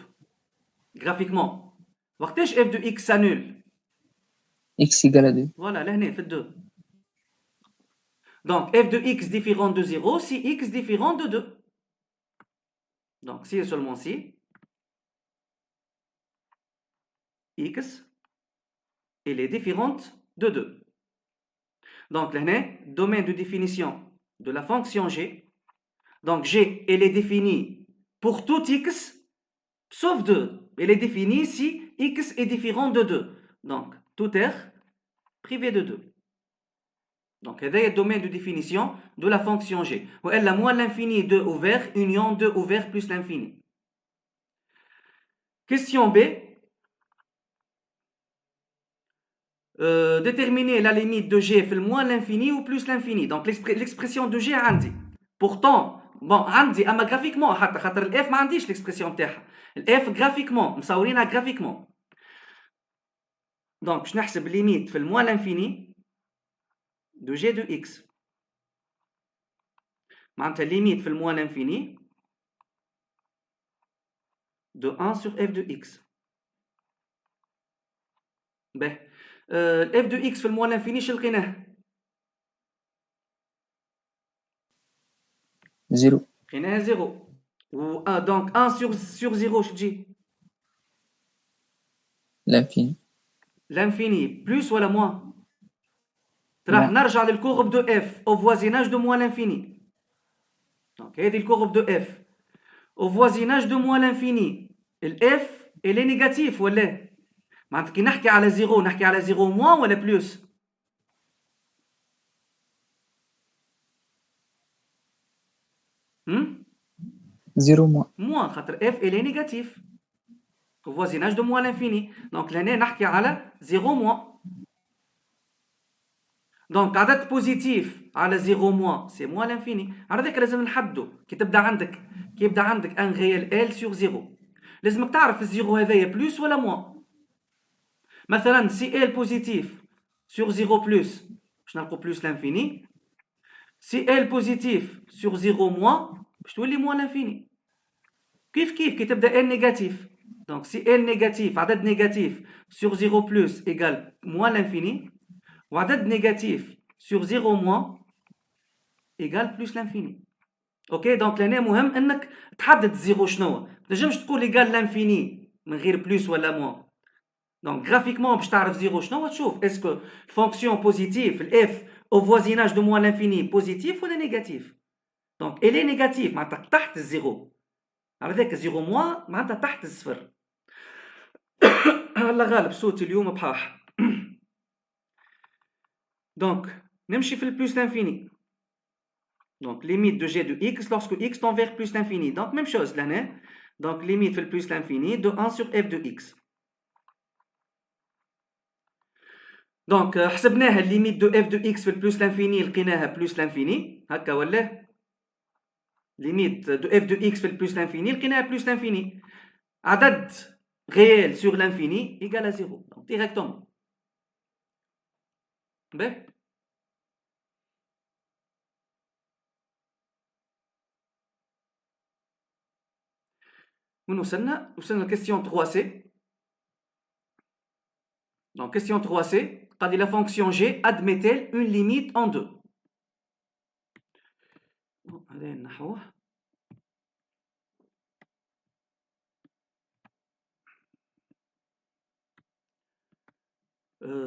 graphiquement وقتاش f de x s'annule x égale à 2. Voilà, لهنا في 2. Donc f de x différent de 0 si x différent de 2. Donc si et seulement si x elle est différente de 2. Donc là, domaine de définition de la fonction g. Donc g elle est définie pour tout x sauf 2. Elle est définie si x est différent de 2. Donc tout r privé de 2. Donc c'est le domaine de définition de la fonction g. Ou elle a moins l'infini 2 ouvert, union 2 ouvert plus l'infini. Question B. Déterminer la limite de g fait le moins l'infini ou plus l'infini. Donc l'expression de g عندي. Pourtant, bon, عندي اما graphiquement حتى خاطر الاف ما عنديش l'expression تاعها. الاف graphiquement مصورينها graphiquement. Donc باش نحسب limite في le moins l'infini de g de x. معناتها limite في le moins l'infini de 1 sur f de x. Ben, f de x في le moins l'infini شو لقيناه؟ 0. لقيناها 0. Donc 1 sur 0 شو تجي؟ L'infini. L'infini plus ou la moins. راح نرجع للكورب de f au voisinage de moins l'infini. Donc هذه الكورب de f au voisinage de moins l'infini. الf elle est négatif ولا؟ معناتها كي نحكي على 0 نحكي على 0 moins ولا plus؟ Hmm? 0 moins. Moins خاطر f elle est négatif au voisinage de moins l'infini. Donc لهنا نحكي على 0 moins. دونك عدد بوزيتيف على 0 موان سي موان لانفيني. على ذاك لازم نحدو كي يبدا عندك ان غيال ال سور 0 لازمك تعرف الزيرو هذايا بلوس ولا موان. مثلا سي ال بوزيتيف سور 0 بلوس باش نلقو بلوس لانفيني. سي ال بوزيتيف سور 0 موان باش تولي موان لانفيني. كيف كي تبدا ال نيجاتيف. دونك سي ال نيجاتيف عدد نيجاتيف سور 0 بلوس ايغال موان لانفيني. وعدد négatif sur 0 moins égale plus l'infini. اوكي دونك لهنا مهم انك تحدد الزيرو شنو. ما تنجمش تقول ايغال لانفيني من غير بلوس ولا موان. دونك غرافيكمون باش تعرف زيرو شنو تشوف اسكو فونكسيون بوزيتيف الاف او فوازيناج دو موان لانفيني بوزيتيف ولا نيجاتيف. دونك الي نيجاتيف معناتها تحت الزيرو. على ذاك الزيرو موان معناتها تحت الصفر. الله غالب صوتي اليوم بحاح. Donc, نمشي في le plus l'infini. Donc, limite de g de x lorsque x tend vers plus l'infini. Donc, même chose là. Donc, limite في le plus l'infini de 1 sur f de x. Donc, حسبناها limite de f de x في le plus l'infini لقيناها plus l'infini. هكا ولا؟ Limite de f de x في le plus l'infini لقيناها plus l'infini. عدد réel sur l'infini égale à 0. Donc, directement. باهي. وين وصلنا؟ وصلنا لكيستيون 3 سي. Donc, question 3c. قال لي la fonction g admet-elle une limite en 2. هذا نحوه.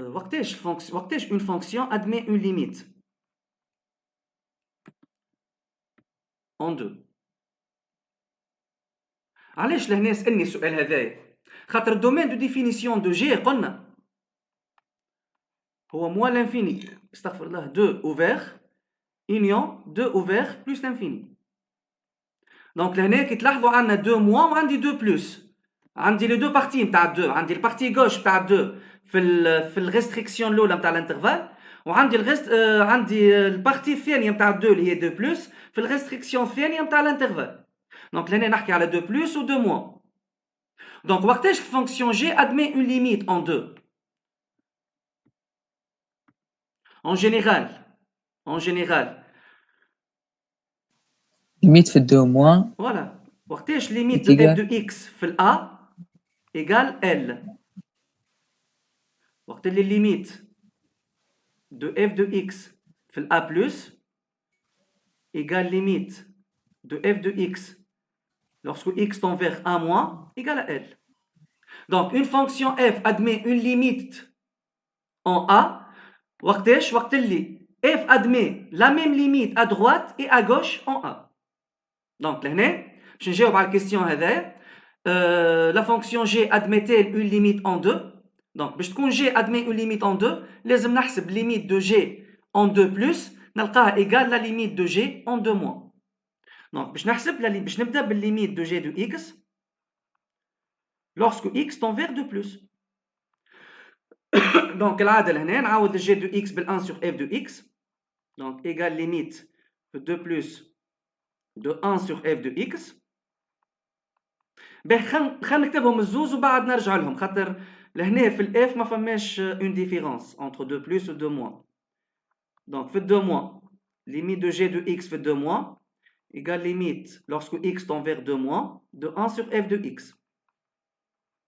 وقتاش une fonction admet une limite en 2. علاش لهنا سألني السؤال هذايا؟ خاطر الدومين دو ديفينيسيون دو جي قلنا هو موال لانفيني، استغفر الله، 2 اوفير union 2 اوفير بلس لانفيني. دونك لهنا كي تلاحظوا عندنا 2 موان وعندي 2 بلس، عندي لي دو بارتي نتاع 2، عندي البارتي غوش نتاع 2 في الريستريكسيون الاولى نتاع الانترفال، وعندي عندي البارتي الثانيه نتاع 2 اللي هي 2 بلس في الريستريكسيون الثانيه نتاع الانترفال. دونك لهنا نحكي على 2 بلس و 2 موان. دونك وقتاش الفونكسيون جي admet une limite en 2. En général ليميت في الدو موان voilà. وقتاش ليميت de f de x في ال a égale L. وقت اللي ليميت de f de x في ال a plus égale limite de f de x lorsque x tend vers 1 moins égale à L. Donc une fonction f admet une limite en a وقتاش؟ وقت اللي f admet la même limite à droite et à gauche en a. Donc لهنا باش نجاوب على الكيستيون هذايا. La fonction g admet-elle une limite en 2. Donc باش تكون g admet une limite en 2 لازم نحسب limite de g en 2 plus نلقاها égale la limite de g en 2 moins. Donc باش نبدا بالlimite de g de x lorsque x tend vers 2 plus. Donc كالعادة لهنا نعاود g de x بال 1 sur f de x. Donc égale limite de 2 plus de 1 sur f de x. خلينا نكتبهم الزوز وبعد نرجع لهم خاطر لهنا في الاف ما فماش une différence entre 2 plus ou 2 moins. Donc في 2 moins limite de g de x في 2 moins égale limite lorsque x tend vers 2 moins de 1 sur f de x.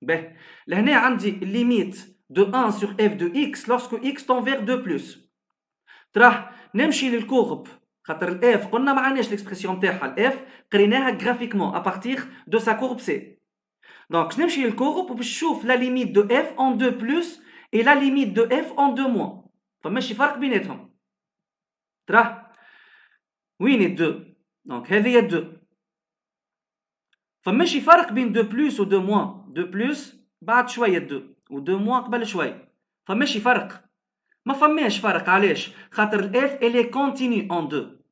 Ben لهنا عندي limite de 1 sur f de x lorsque x tend vers 2 plus. راح نمشي للكورب خاطر الاف قلنا ما عندناش ليكسبرسيون تاعها، الاف قريناها غرافيكمون ا بارتير دو سا كورب سي. دونك نمشي للكورب وباش نشوف لا ليميت دو اف ان 2 بلس اي لا ليميت دو اف ان 2 موان، فماشي فرق بيناتهم. تراه وين الدو؟ دونك هذه هي الدو، فماشي فرق بين 2 بلس و 2 موان. 2 بلس بعد شويه الدو و 2 موان قبل شويه، فماشي فرق. ما فماش فرق علاش؟ خاطر الاف elle est continue en 2.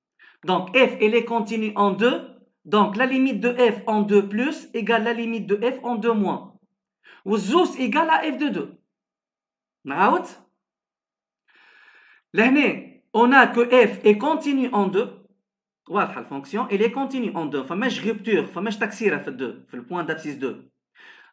Donc f elle est continue en 2. Donc la limite de f en 2 plus égale la limite de f en 2 moins. والزوز égale à f de 2. نعاود لهنا on a que f est continue en 2. واضحه الفونكسيون elle est continue en 2، فماش rupture، فماش تكسيره في 2 في البوان d'abscisse 2.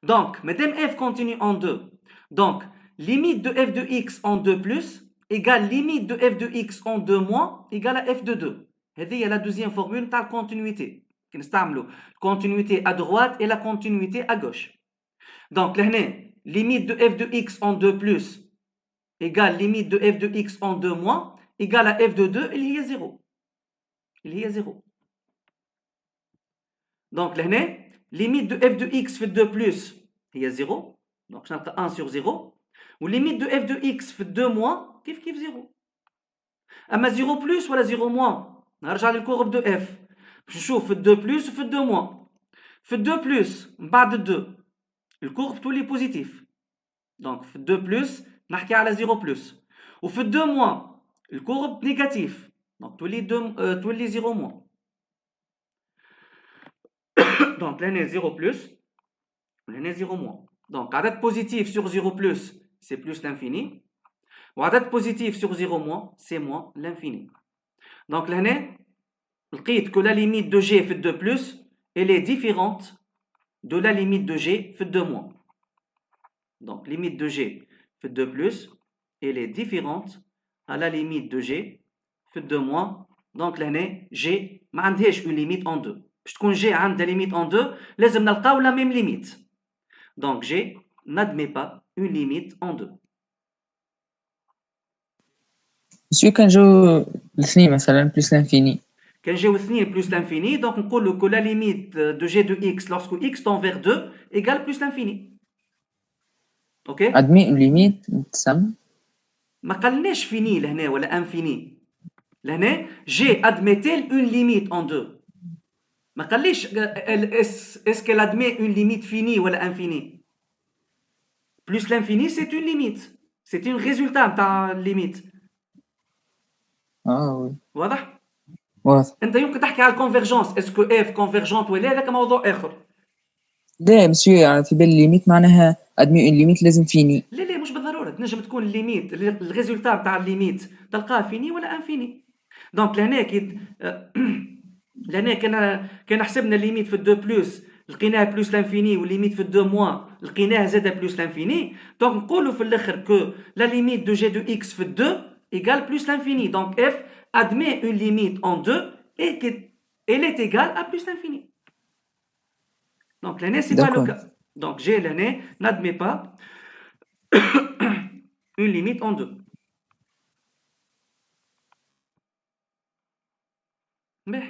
Donc madame f continue en 2. Donc limite de f de x en 2 plus égale limite de f de x en 2 moins égale à f de 2. هذه هي la deuxième formule تاع الكونتينيتي كي نستعملوا continuité à droite et la continuité à gauche. Donc لهنا limite de f de x en 2 plus égale limite de f de x en 2 moins égale à f de 2 اللي هي 0. اللي هي 0. Donc لهنا limite de f de x في 2 plus هي 0. Donc نلقى 1 sur 0. و limite de f de x في 2 moins كيف 0. اما 0 plus ولا 0 moins نرجع للكورب دو f باش نشوف في 2 plus وفي 2 moins. في 2 plus من بعد 2 الكورب تولي بوزيتيف، دونك في 2 plus نحكي على 0 plus، وفي 2 moins الكورب نيجاتيف، دونك تولي 0 moins. دونك لهنا 0 plus ولهنا 0 moins. دونك عدد بوزيتيف sur 0 plus c'est plus l'infini، وعدد بوزيتيف sur 0 moins c'est moins l'infini. Donc لهنا لقيت que la limite de g في 2 plus elle est différente de la limite de g في 2 moins. Donc limite de g في 2 plus elle est différente à la limite de g في 2 moins. Donc لهنا g ما عندهاش une limite en 2. باش تكون g عندها limite en 2 لازم نلقاو la même limite. Donc g n'admet pas une limite en 2. مسيو كان جو الاثنين مثلا بلس لانفيني Quand j'ai aussi plus l'infini, donc on colle que la limite de g de x lorsque x tend vers 2 égale plus l'infini. Ok? ادمي ليميت تسمى ما قالناش فيني لهنا ولا انفيني. لهنا g admet-elle une limite en 2. ما قاليش est-ce qu'elle admet une limite finie ولا infinie. Plus l'infini c'est une limite. C'est un résultat تاع limite. وي واضح؟ واضح. انت يمكن تحكي على الكونفرجنس، اسكو اف كونفرجنت ولا هذاك موضوع اخر. لا مسيو يعني في بالي ليميت معناها ادمي ليميت لازم فيني. لا مش بالضروره، تنجم تكون الليميت الريزولتا تاع الليميت تلقاه فيني ولا انفيني. دونك لهنا كي لهنا كان حسبنا الليميت في الدو بلس لقيناها بلس لانفيني، والليميت في الدو موان لقيناها زاده بلس لانفيني. دونك نقولوا في الاخر كو لا ليميت دو جي دو اكس في الدو ايغال بلس لانفيني. دونك اف admet une limite en 2 et qu'elle est égale à plus l'infini. Donc l'année, c'est pas le cas. Donc G l'année n'admet pas une limite en 2. Mais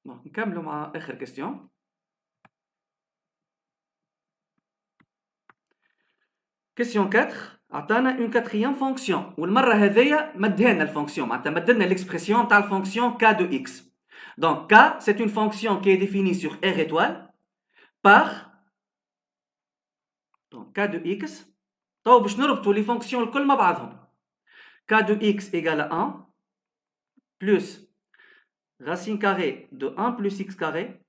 bon, نكملوا مع آخر question. Question 4. عطانا une quatrième fonction والمرة هذيا مدهنا الفونكسيون، معناتها مدلنا l'expression تاع الفونكسيون k de x. Donc k c'est une fonction qui est définie sur R étoile par donc k de x. طو باش نربطوا les fonctions الكل مع بعضهم. k de x égale à 1 plus racine carrée de 1 plus x carré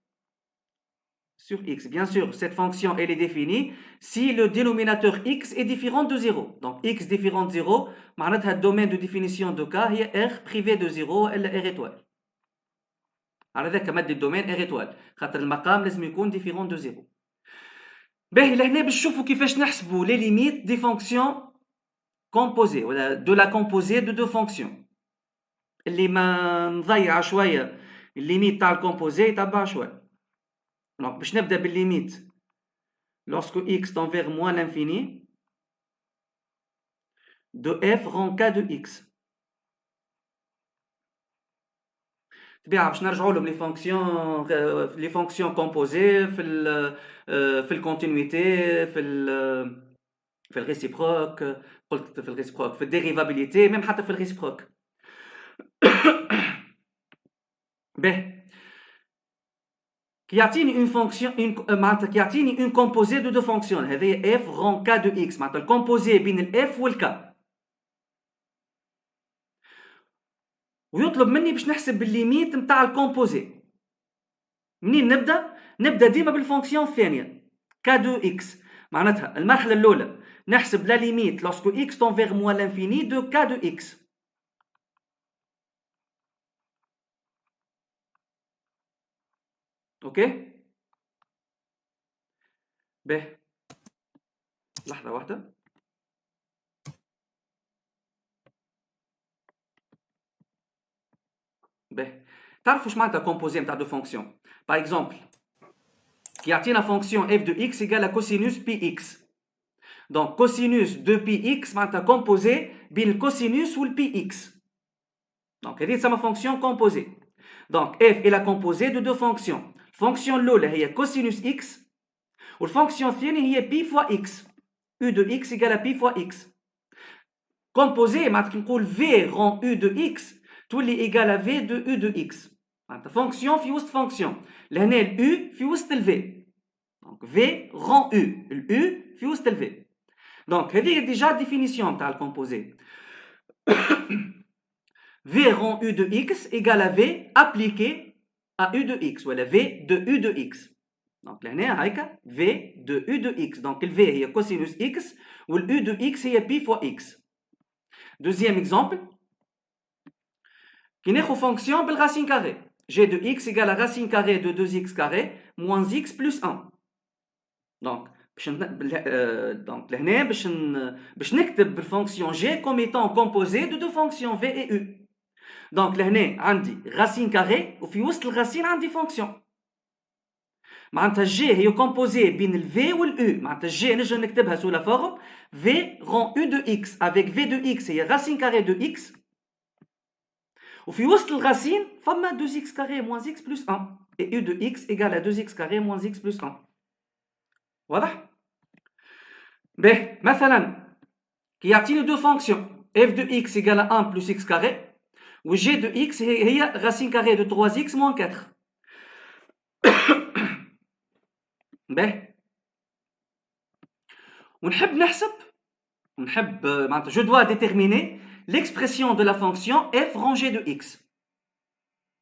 sur x. Bien sûr, cette fonction elle est définie si le dénominateur x est différent de 0. Donc x différent de 0, معناتها le domaine de définition de k هي r privé de 0 الا r étoile. على ذاك مد الدومين r étoile خاطر المقام لازم يكون différent de 0. باهي لهنا باش نشوفوا كيفاش نحسبوا les limites des fonctions composées ولا de la composée de deux fonctions. اللي ما نضيع شويه الليميت تاع الكومبوزي يتبع شويه. Donc باش نبدا بالليميت lorsque x tend vers moins l'infini de f rend k de x. طبيعة باش نرجعوا لهم لي فونكسيون كومبوزي في الكونتينيتي في الريسيبروك، قلت في الريسيبروك، في الديريفابيليتي، ميم حتى في الريسيبروك. باهي كيعطيني اون فونكسيون معناتها كيعطيني اون كومبوزي دو فونكسيون هذه اف رون كا دو اكس، معناتها الكومبوزي بين الاف والكا، ويطلب مني باش نحسب الليميت نتاع الكومبوزي. منين نبدا ديما بالفونكسيون الثانيه كا دو اكس، معناتها المرحله الاولى نحسب لا ليميت لوسكو اكس تون فيغ موان لانفيني دو كا دو اكس. اوكي باهي لحظه واحده. باهي تعرفوا واش معناتها كومبوزي نتاع دو فونكسيون؟ باغ اكزومبل كي يعطينا فونكسيون f de x égale à cosinus px. donc cosinus de px معناتها كومبوزي بين الكوسينوس والpx. donc هذه تسمى فونكسيون كومبوزي. donc f est la composée de deux fonctions. الفونكسيون الاولى هي cosinus x والفونكسيون الثانيه هي p fois x. u de x égale à p fois x. composé معناتها كي نقول v rend u de x تولي ايغال ا في دو او دو اكس، معناتها فونكسيون في وسط فونكسيون. لهنا الاو في وسط الفي، دونك في رون او، الاو في وسط الفي. دونك هذه ديجا ديفينيسيون تاع الكومبوزي. في رون او دو اكس ايغال ا في ابليكي ا او دو اكس ولا في دو او دو اكس. دونك لهنا هايكا في دو او دو اكس، دونك الفي هي كوسينوس اكس والاو دو اكس هي بي فوا اكس. دوزيام اكزومبل qui ناخذ fonction بالracine carrée g de x égale à racine carrée de 2x carré moins x plus 1. donc donc لهنا باش نكتب بالfonction g comme étant composé de deux fonctions v et u. دونك لهنا عندي racine carré وفي وسط الغاسين عندي فونكسيون. معناتها الجي هي كومبوزي بين الفي والاو. معناتها الجي نجم نكتبها سو لا فورم في رون او دو اكس افيك في دو اكس هي racine carré دو اكس، وفي وسط الغاسين فما 2 اكس كاري موان اكس بلس 1 اي او دو اكس ايكال 2 اكس كاري موان اكس بلس 1. واضح؟ باهي مثلا كي يعطيني دو فونكسيون اف دو اكس ايكال 1 بلس اكس كاري و جي دو اكس هي racine carré دو 3 اكس موان 4. باهي ونحب نحسب معناتها je dois déterminer l'expression de la fonction f rangée de x.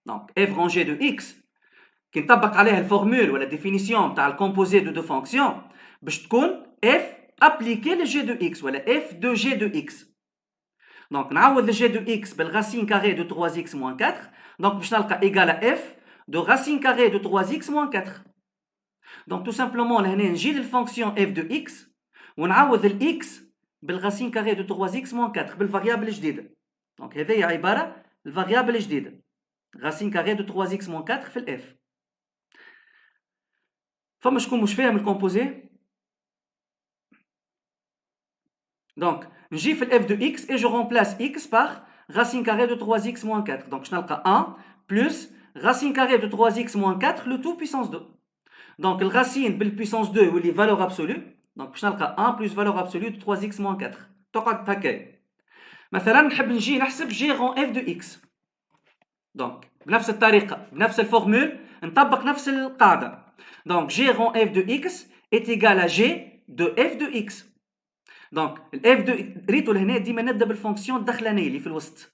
Donc f rangée de x كي نطبق عليها الفورمول ولا الديفينيسيون تاع الكومبوزي دو دو فونكسيون باش تكون f appliqué لجي دو x ولا f de g de x. دونك نعوض g de x بالracine carré de 3x moins 4. دونك باش نلقى égal à f de racine carré de 3x moins 4. دونك tout simplement لهنا نجي للفونكسيون f de x ونعوض ال x بالracine carré de 3x moins 4 بالفاريابل الجديدة. دونك هذه عبارة الفاريابل الجديدة racine carré de 3x moins 4 في ال f. فما شكون مش فاهم الكومبوزي؟ دونك نجي في ال f de x et je remplace x par racine carré de 3x moins 4. دونك باش نلقى 1 plus racine carré de 3x moins 4 le tout puissance 2. دونك الرacine بالpuissance 2 يولي valeur absolue. دونك باش نلقى 1 plus valeur absolue de 3x moins 4. تقعد هكايا. مثلا نحب نجي نحسب g rond f de x. دونك بنفس الطريقة بنفس الفورمول نطبق نفس القاعدة. دونك g rond f de x est égal à g de f de x. دونك ال f de ريتو لهنا ديما نبدا بالفونكسيون الدخلانية اللي في الوسط.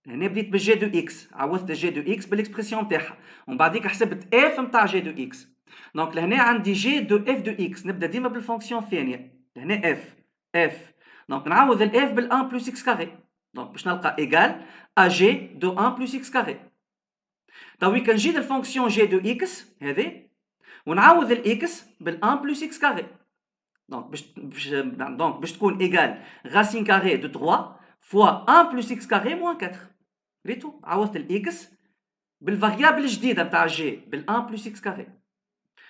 هنا بديت بالجي دو اكس، عوضت جي دو اكس بالاكسبرسيون تاعها، ومن بعديك حسبت اف نتاع جي دو اكس. دونك لهنا عندي جي دو اف دو اكس، نبدا ديما بالفونكسيون الثانية. لهنا اف دونك نعوض الاف بال 1 بلس اكس كاري. دونك باش نلقى ايكال ا جي دو 1 بلس اكس كاري. توي كنجي للفونكسيون جي دو اكس هذه ونعوض الاكس بال 1 بلس اكس كاري. دونك باش تكون ايكال راسين كاري دو 3 فوا 1 بلس اكس كاري موان 4. ريتو عوضت الاكس بالفاريابل الجديده نتاع جي بال 1 بلس اكس كاري.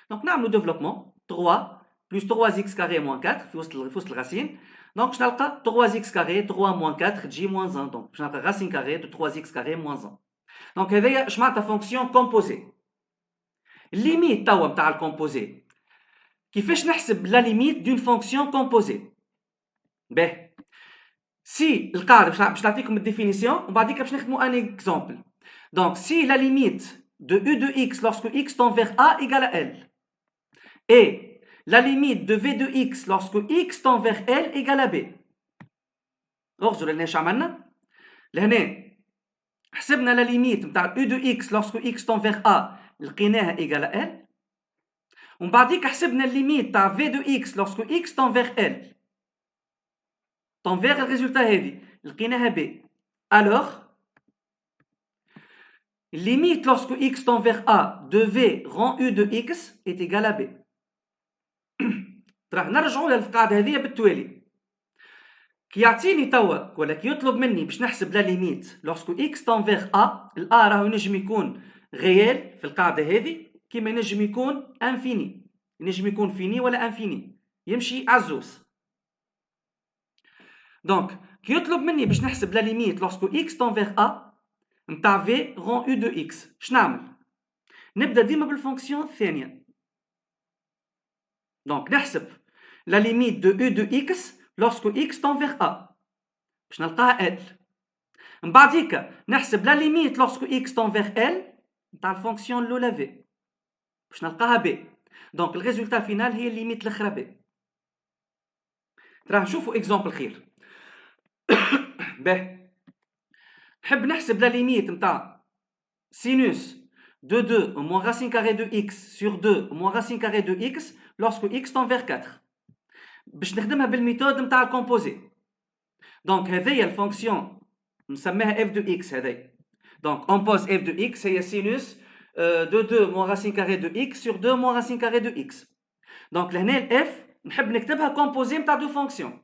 دونك نعملو ديفلوبمون 3 بلس 3 اكس كاري موان 4 في وسط الراسين. دونك باش نلقى 3 اكس كاري 3 موان 4 تجي موان 1. دونك باش نلقى راسين كاري دو 3 اكس كاري موان 1. دونك هذايا اش معناتها فونكسيون كومبوزي. الليميت توا نتاع الكومبوزي كيفاش نحسب لا ليميت دون فونكسيون كومبوزي. باهي سي القاعده باش نعطيكم الديفينيسيون ومن بعديك باش نخدموا ان اكزامبل. دونك سي لا ليميت de u de x lorsque x tend vers a égale à L et la limite de v de x lorsque x tend vers L égale à B. اغزروا لهنا اش عملنا؟ لهنا حسبنا لا ليميت نتاع u de x lorsque x tend vers a لقيناها égale à L، ومن بعديك حسبنا الليميت تاع v de x lorsque x tend vers L tend vers الريزولتا هذه لقيناها B. alors limite lorsque x tend vers a de v rond u de x est égal à B. راح نرجعوا للقاعدة هذه بالتوالي. كي يعطيني توا ولا كي يطلب مني باش نحسب لا ليميت lorsque x tend vers a، الA راهو ينجم يكون ريال في القاعدة هذه كيما ينجم يكون انفيني، ينجم يكون فيني ولا انفيني، يمشي عزوز. دونك كي يطلب مني باش نحسب لا ليميت lorsque x tend vers a نتاع v rond u de x، شنعمل؟ نبدا ديما بالفونكسيون الثانية. دونك نحسب لا ليميت de u de x lorsque x tend vers a باش نلقاها L. من بعديك نحسب لا ليميت lorsque x tend vers L نتاع الفونكسيون الأولى v باش نلقاها B. دونك الريزولتا فينال هي الليميت الأخرى B. راح نشوفوا اكزامبل خير. باهي نحب نحسب لا ليميت نتاع سينوس de 2 au moins racine carrée de x sur 2 au moins racine carrée de x lorsque x tend vers 4 باش نخدمها بالميثود نتاع الكومبوزي. دونك هذه الفونكسيون نسميها f de x هذه. دونك on pose f de x هي سينوس de 2 moins racine carrée de x sur 2 moins racine carrée de x. دونك لهنا ال f نحب نكتبها كومبوزي نتاع دو فونكسيون.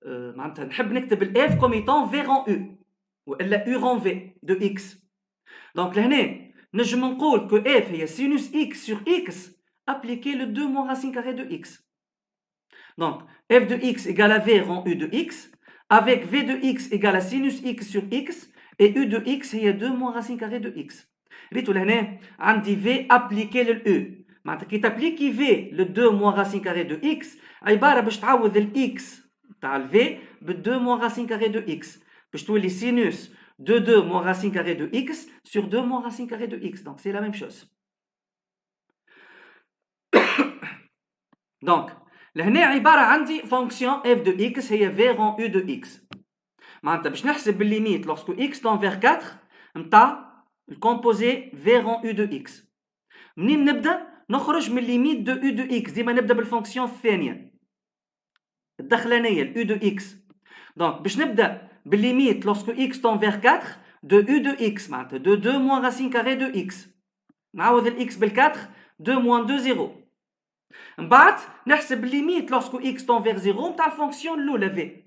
معناتها نحب نكتب ال f comme étant v rond u. والا u rang v de x. Donc لهنا نجم نقول que f هي sinus x sur x appliqué le 2 moins racine carrée de x. Donc f de x égale à v rang u de x, avec v de x égale à sinus x sur x, et u de x هي 2 moins racine carrée de x. ريتو لهنا عندي v appliqué لل u. معناتها كي تابليكي v le 2 moins racine carrée de x عباره باش تعوض ال x تاع ال v ب 2 moins racine carrée de x باش تولي sinus de 2 moins racine carrée de x sur 2 moins racine carrée de x. Donc c'est la même chose. Donc لهنا عباره عندي fonction f de x هي v rang u de x. معناتها باش نحسب بالليميت lorsque x tend vers 4 نتاع الكومبوزي v rang u de x. منين نبدا؟ نخرج من ليميت دو u de x. ديما نبدا بالفونكسيون الثانيه الدخلانيه ال u de x. دونك باش نبدا بالليميت lorsque x tend vers 4 de u de x معناتها de 2 moins racine carrée de x. نعوض ال x بال 4 2 moins 2 0. من بعد نحسب الليميت lorsque x tend vers 0 نتاع الفونكسيون الاولى v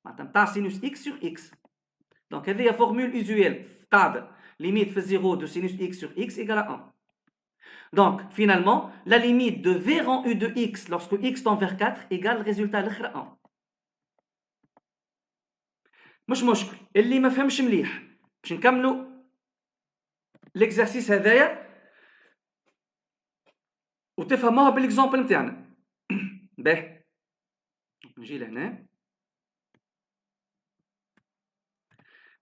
معناتها نتاع sinus x sur x. دونك هذه هي فورمول usuelle قاعده limite في 0 de sinus x sur x égale à 1. Donc, finalement, la limite de v rang u de x lorsque x tend vers 4 égale résultat الاخر 1. مش مشكل، اللي ما فهمش مليح باش نكملوا l'exercice هذايا وتفهموها بالاكزامبل نتاعنا. باهي نجي لهنا.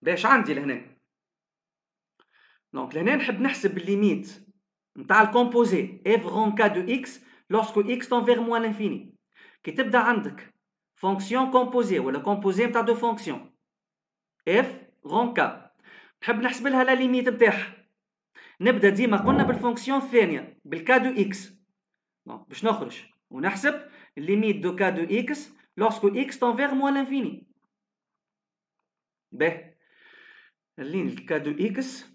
باش عندي لهنا دونك لهنا نحب نحسب الليميت نتاع الكومبوزي f rang k de x lorsque x tend vers moins l'infini. كي تبدا عندك فونكسيون كومبوزي ولا كومبوزي نتاع دو فونكسيون f rang k نحب نحسب لها لا ليميت نتاعها. نبدا ديما قلنا بالفونكسيون الثانيه بالكا دو x. دونك باش نخرج ونحسب الليميت دو k de x lorsque x tend vers moins l'infini. باهي اللين الكا دو x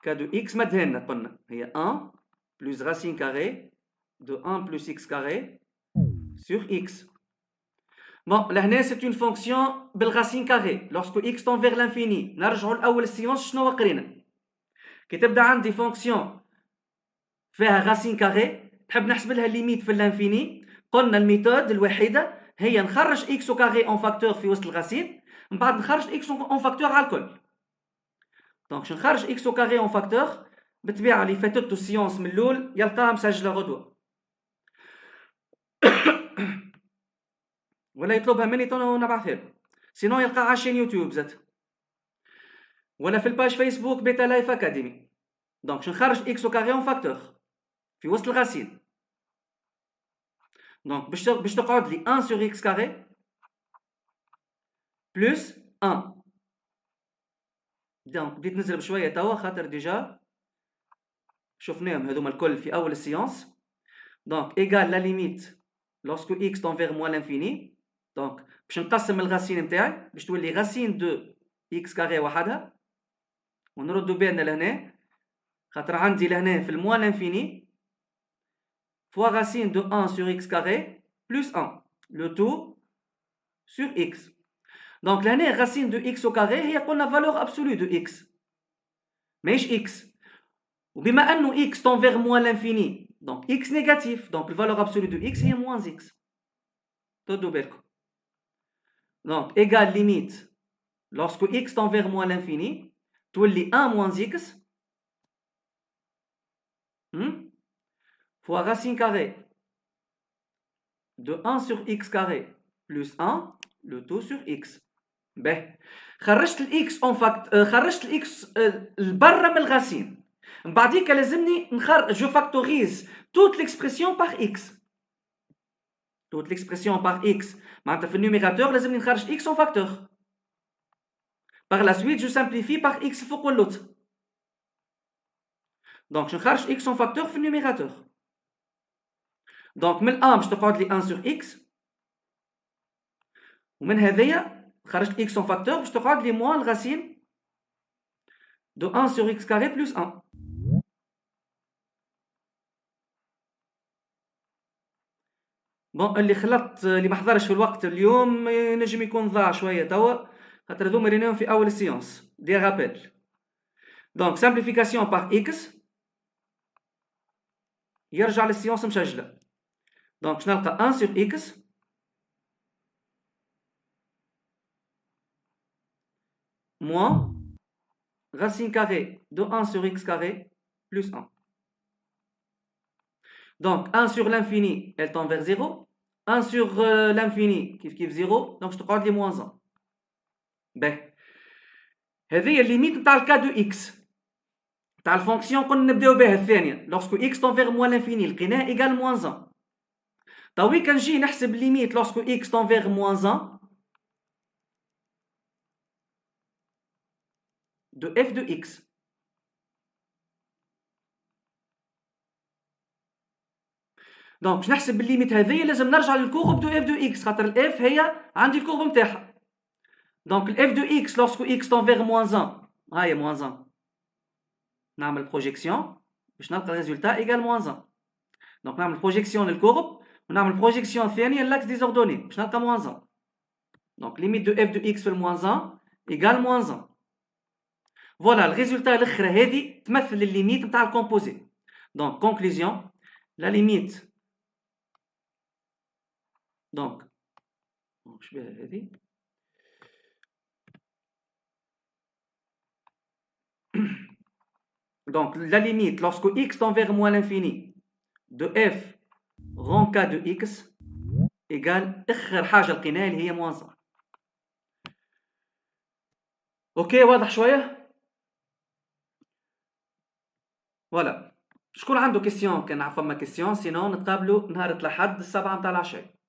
k de x مدهنا قلنا هي 1 plus racine carrée de 1 plus x carré sur x. Bon, لهنا c'est une fonction بالracine carrée lorsque x tend vers l'infini. نرجعوا لأول السيونس شنو قرينا. كي تبدا عندي فونكسيون فيها racine carrée نحب نحسب لها الليميت في الانفيني. قلنا الميثود الوحيدة هي نخرج x au carré en facteur في وسط الرacine من بعد نخرج x en facteur على الكل. دونك باش نخرج x au carré en facteur بالطبيعة اللي فاتته السيونس من الأول يلقاها مسجلة غدوة ولا يطلبها مني نبعثها له، سينو يلقاها على شين يوتيوب زاد ولا في الباج فيسبوك بيتا لايف اكاديمي. دونك باش نخرج x au carré en facteur في وسط الغاسين. دونك باش تقعد لي 1 sur x carré plus 1. دونك بديت نزل بشويه توا خاطر ديجا شفناهم هذوما الكل في اول السيونس. دونك ايغال لا ليميت lorsque x tend vers moins l'infini. دونك باش نقسم الغاسين نتاعي باش تولي غاسين دو x كاري وحدها ونردو بالنا لهنا خاطر عندي لهنا في الموان لانفيني فوا غاسين دو 1 sur x carré plus 1 le tout sur x. دونك لهنا غاسين دو x au carré هي قلنا فالور ابسولو دو x ماهيش x. وبما انه x tend vers moins l'infini donc x négatif donc الفالور ابسولو دو x هي moins x. تردوا بالكم. donc égal limite lorsque x tend vers moins l'infini تولي 1 moins x fois racine carrée de 1 sur x carré plus 1 le tout sur x. باهي خرجت الاكس اون فاكت خرجت الاكس لبرا من الغاسين. من بعديك لازمني نخرج جو فاكتوريز توت ليكسبرسيون باغ اكس. توت ليكسبرسيون باغ اكس معناتها في النيميراتور لازمني نخرج اكس اون فاكتور. باغ لا سويت جو سامبليفي باغ اكس فوق واللوتر. دونك باش نخرج اكس اون فاكتور في النيميراتور. دونك من 1 باش تقعد لي 1 sur x ومن هذايا خرجت x en facteur باش تقعد لي موان الغاسين دو 1 sur x carré plus 1. بون اللي خلطت اللي ما حضرش في الوقت اليوم نجم يكون ضاع شويه توا خاطر هذوما ريناهم في اول السيونس دي رابيل. دونك سامبليفيكاسيون باغ اكس يرجع للسيونس مشجله. دونك شنو نلقى 1 sur x moins racine carrée de 1 sur x carré plus 1. Donc 1 sur l'infini, elle tend vers 0. 1 sur l'infini, كيف 0. Donc je te قعد لي moins 1. باهي. هذه هي الليميت نتاع الكا دو x. تاع الفونكسيون قلنا نبداو بها الثانية. lorsque x tend vers moins l'infini لقيناه égal moins 1. طوي كان نجي نحسب الليميت lorsque x tend vers moins 1 de f de x. دونك باش نحسب الليميت هذه لازم نرجع للكورب دو اف دو اكس خاطر الاف هي عندي الكورب نتاعها. دونك الاف دو اكس لوrsque x tend vers moins 1 هاهي moins 1 نعمل بروجيكسيون باش نلقى الريزولتا ايغال moins 1. دونك نعمل بروجيكسيون للكورب ونعمل بروجيكسيون ثانيه لاكس ديزوردوني باش نلقى moins 1. دونك ليميت دو اف دو اكس في moins 1 ايغال moins 1. فوالا الريزولتا الاخرى هذه تمثل الليميت نتاع الكومبوزي. دونك كونكلوزيون لا ليميت donc شبيه هذه donc la limite lorsque x tend vers moins l'infini de f rond k de x égale اخر حاجه لقيناها اللي هي moins 1. اوكي واضح شويه. فوالا شكون عنده كيسيون؟ كان فما كيسيون سينون نتقابلوا نهار الأحد 7 متاع العشاء.